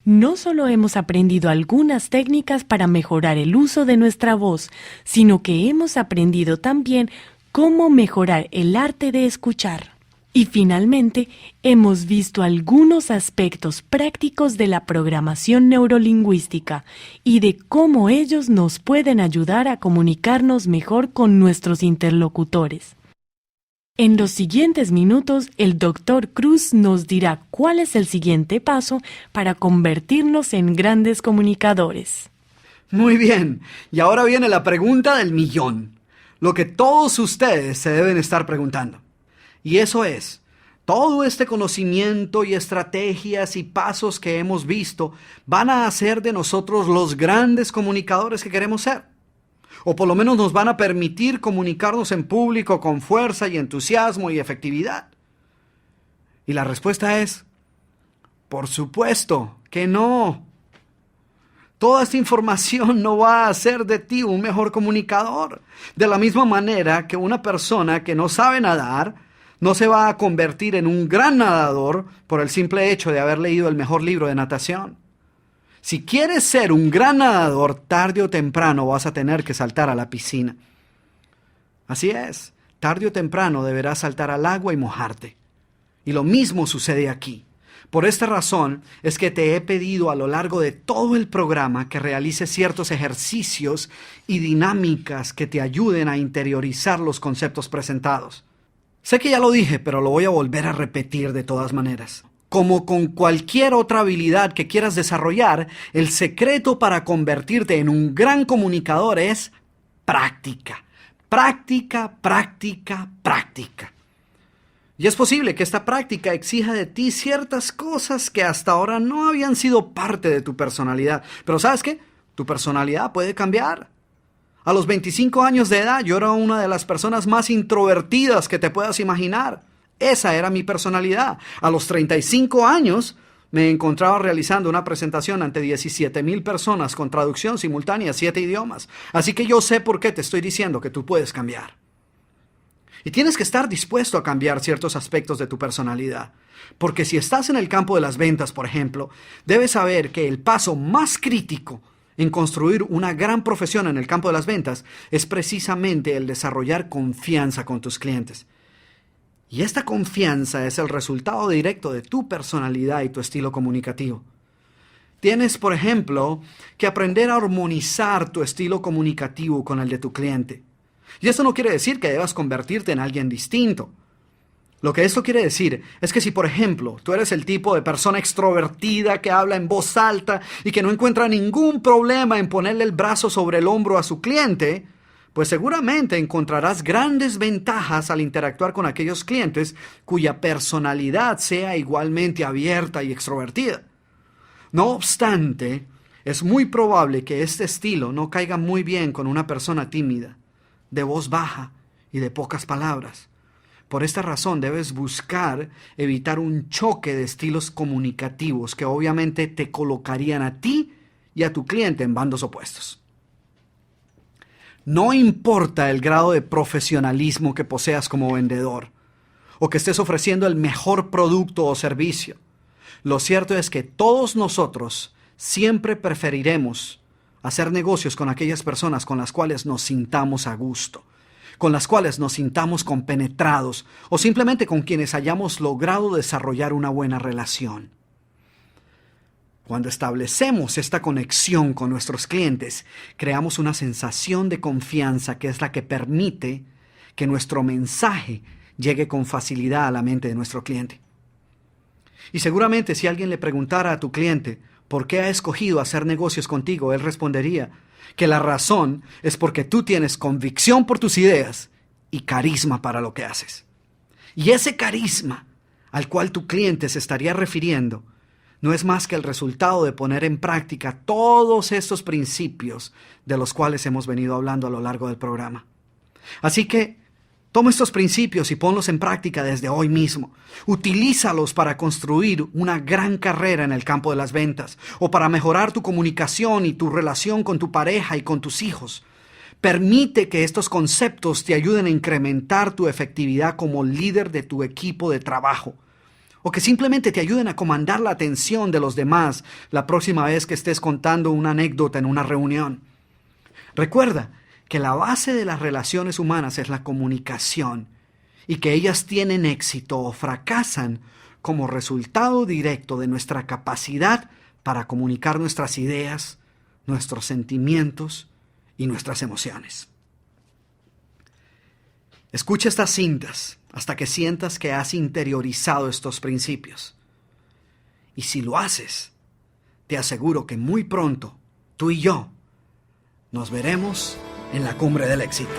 No solo hemos aprendido algunas técnicas para mejorar el uso de nuestra voz, sino que hemos aprendido también cómo mejorar el arte de escuchar. Y finalmente, hemos visto algunos aspectos prácticos de la programación neurolingüística y de cómo ellos nos pueden ayudar a comunicarnos mejor con nuestros interlocutores. En los siguientes minutos, el Dr. Cruz nos dirá cuál es el siguiente paso para convertirnos en grandes comunicadores. Muy bien, y ahora viene la pregunta del millón, lo que todos ustedes se deben estar preguntando. Y eso es, todo este conocimiento y estrategias y pasos que hemos visto van a hacer de nosotros los grandes comunicadores que queremos ser. O por lo menos nos van a permitir comunicarnos en público con fuerza y entusiasmo y efectividad. Y la respuesta es, por supuesto que no. Toda esta información no va a hacer de ti un mejor comunicador. De la misma manera que una persona que no sabe nadar no se va a convertir en un gran nadador por el simple hecho de haber leído el mejor libro de natación. Si quieres ser un gran nadador, tarde o temprano vas a tener que saltar a la piscina. Así es, tarde o temprano deberás saltar al agua y mojarte. Y lo mismo sucede aquí. Por esta razón es que te he pedido a lo largo de todo el programa que realices ciertos ejercicios y dinámicas que te ayuden a interiorizar los conceptos presentados. Sé que ya lo dije, pero lo voy a volver a repetir de todas maneras. Como con cualquier otra habilidad que quieras desarrollar, el secreto para convertirte en un gran comunicador es práctica. Práctica, práctica, práctica. Y es posible que esta práctica exija de ti ciertas cosas que hasta ahora no habían sido parte de tu personalidad. Pero ¿sabes qué? Tu personalidad puede cambiar. A los 25 años de edad yo era una de las personas más introvertidas que te puedas imaginar. Esa era mi personalidad. A los 35 años Me encontraba realizando una presentación ante 17,000 personas con traducción simultánea a 7 idiomas. Así que yo sé por qué te estoy diciendo que tú puedes cambiar. Y tienes que estar dispuesto a cambiar ciertos aspectos de tu personalidad. Porque si estás en el campo de las ventas, por ejemplo, debes saber que el paso más crítico en construir una gran profesión en el campo de las ventas es precisamente el desarrollar confianza con tus clientes. Y esta confianza es el resultado directo de tu personalidad y tu estilo comunicativo. Tienes, por ejemplo, que aprender a armonizar tu estilo comunicativo con el de tu cliente. Y eso no quiere decir que debas convertirte en alguien distinto. Lo que esto quiere decir es que si, por ejemplo, tú eres el tipo de persona extrovertida que habla en voz alta y que no encuentra ningún problema en ponerle el brazo sobre el hombro a su cliente, pues seguramente encontrarás grandes ventajas al interactuar con aquellos clientes cuya personalidad sea igualmente abierta y extrovertida. No obstante, es muy probable que este estilo no caiga muy bien con una persona tímida, de voz baja y de pocas palabras. Por esta razón debes buscar evitar un choque de estilos comunicativos que obviamente te colocarían a ti y a tu cliente en bandos opuestos. No importa el grado de profesionalismo que poseas como vendedor o que estés ofreciendo el mejor producto o servicio. Lo cierto es que todos nosotros siempre preferiremos hacer negocios con aquellas personas con las cuales nos sintamos a gusto, con las cuales nos sintamos compenetrados o simplemente con quienes hayamos logrado desarrollar una buena relación. Cuando establecemos esta conexión con nuestros clientes, creamos una sensación de confianza que es la que permite que nuestro mensaje llegue con facilidad a la mente de nuestro cliente. Y seguramente si alguien le preguntara a tu cliente por qué ha escogido hacer negocios contigo, él respondería que la razón es porque tú tienes convicción por tus ideas y carisma para lo que haces. Y ese carisma al cual tu cliente se estaría refiriendo no es más que el resultado de poner en práctica todos estos principios de los cuales hemos venido hablando a lo largo del programa. Así que toma estos principios y ponlos en práctica desde hoy mismo. Utilízalos para construir una gran carrera en el campo de las ventas o para mejorar tu comunicación y tu relación con tu pareja y con tus hijos. Permite que estos conceptos te ayuden a incrementar tu efectividad como líder de tu equipo de trabajo o que simplemente te ayuden a comandar la atención de los demás la próxima vez que estés contando una anécdota en una reunión. Recuerda que la base de las relaciones humanas es la comunicación y que ellas tienen éxito o fracasan como resultado directo de nuestra capacidad para comunicar nuestras ideas, nuestros sentimientos y nuestras emociones. Escucha estas cintas hasta que sientas que has interiorizado estos principios. Y si lo haces, te aseguro que muy pronto tú y yo nos veremos en la cumbre del éxito.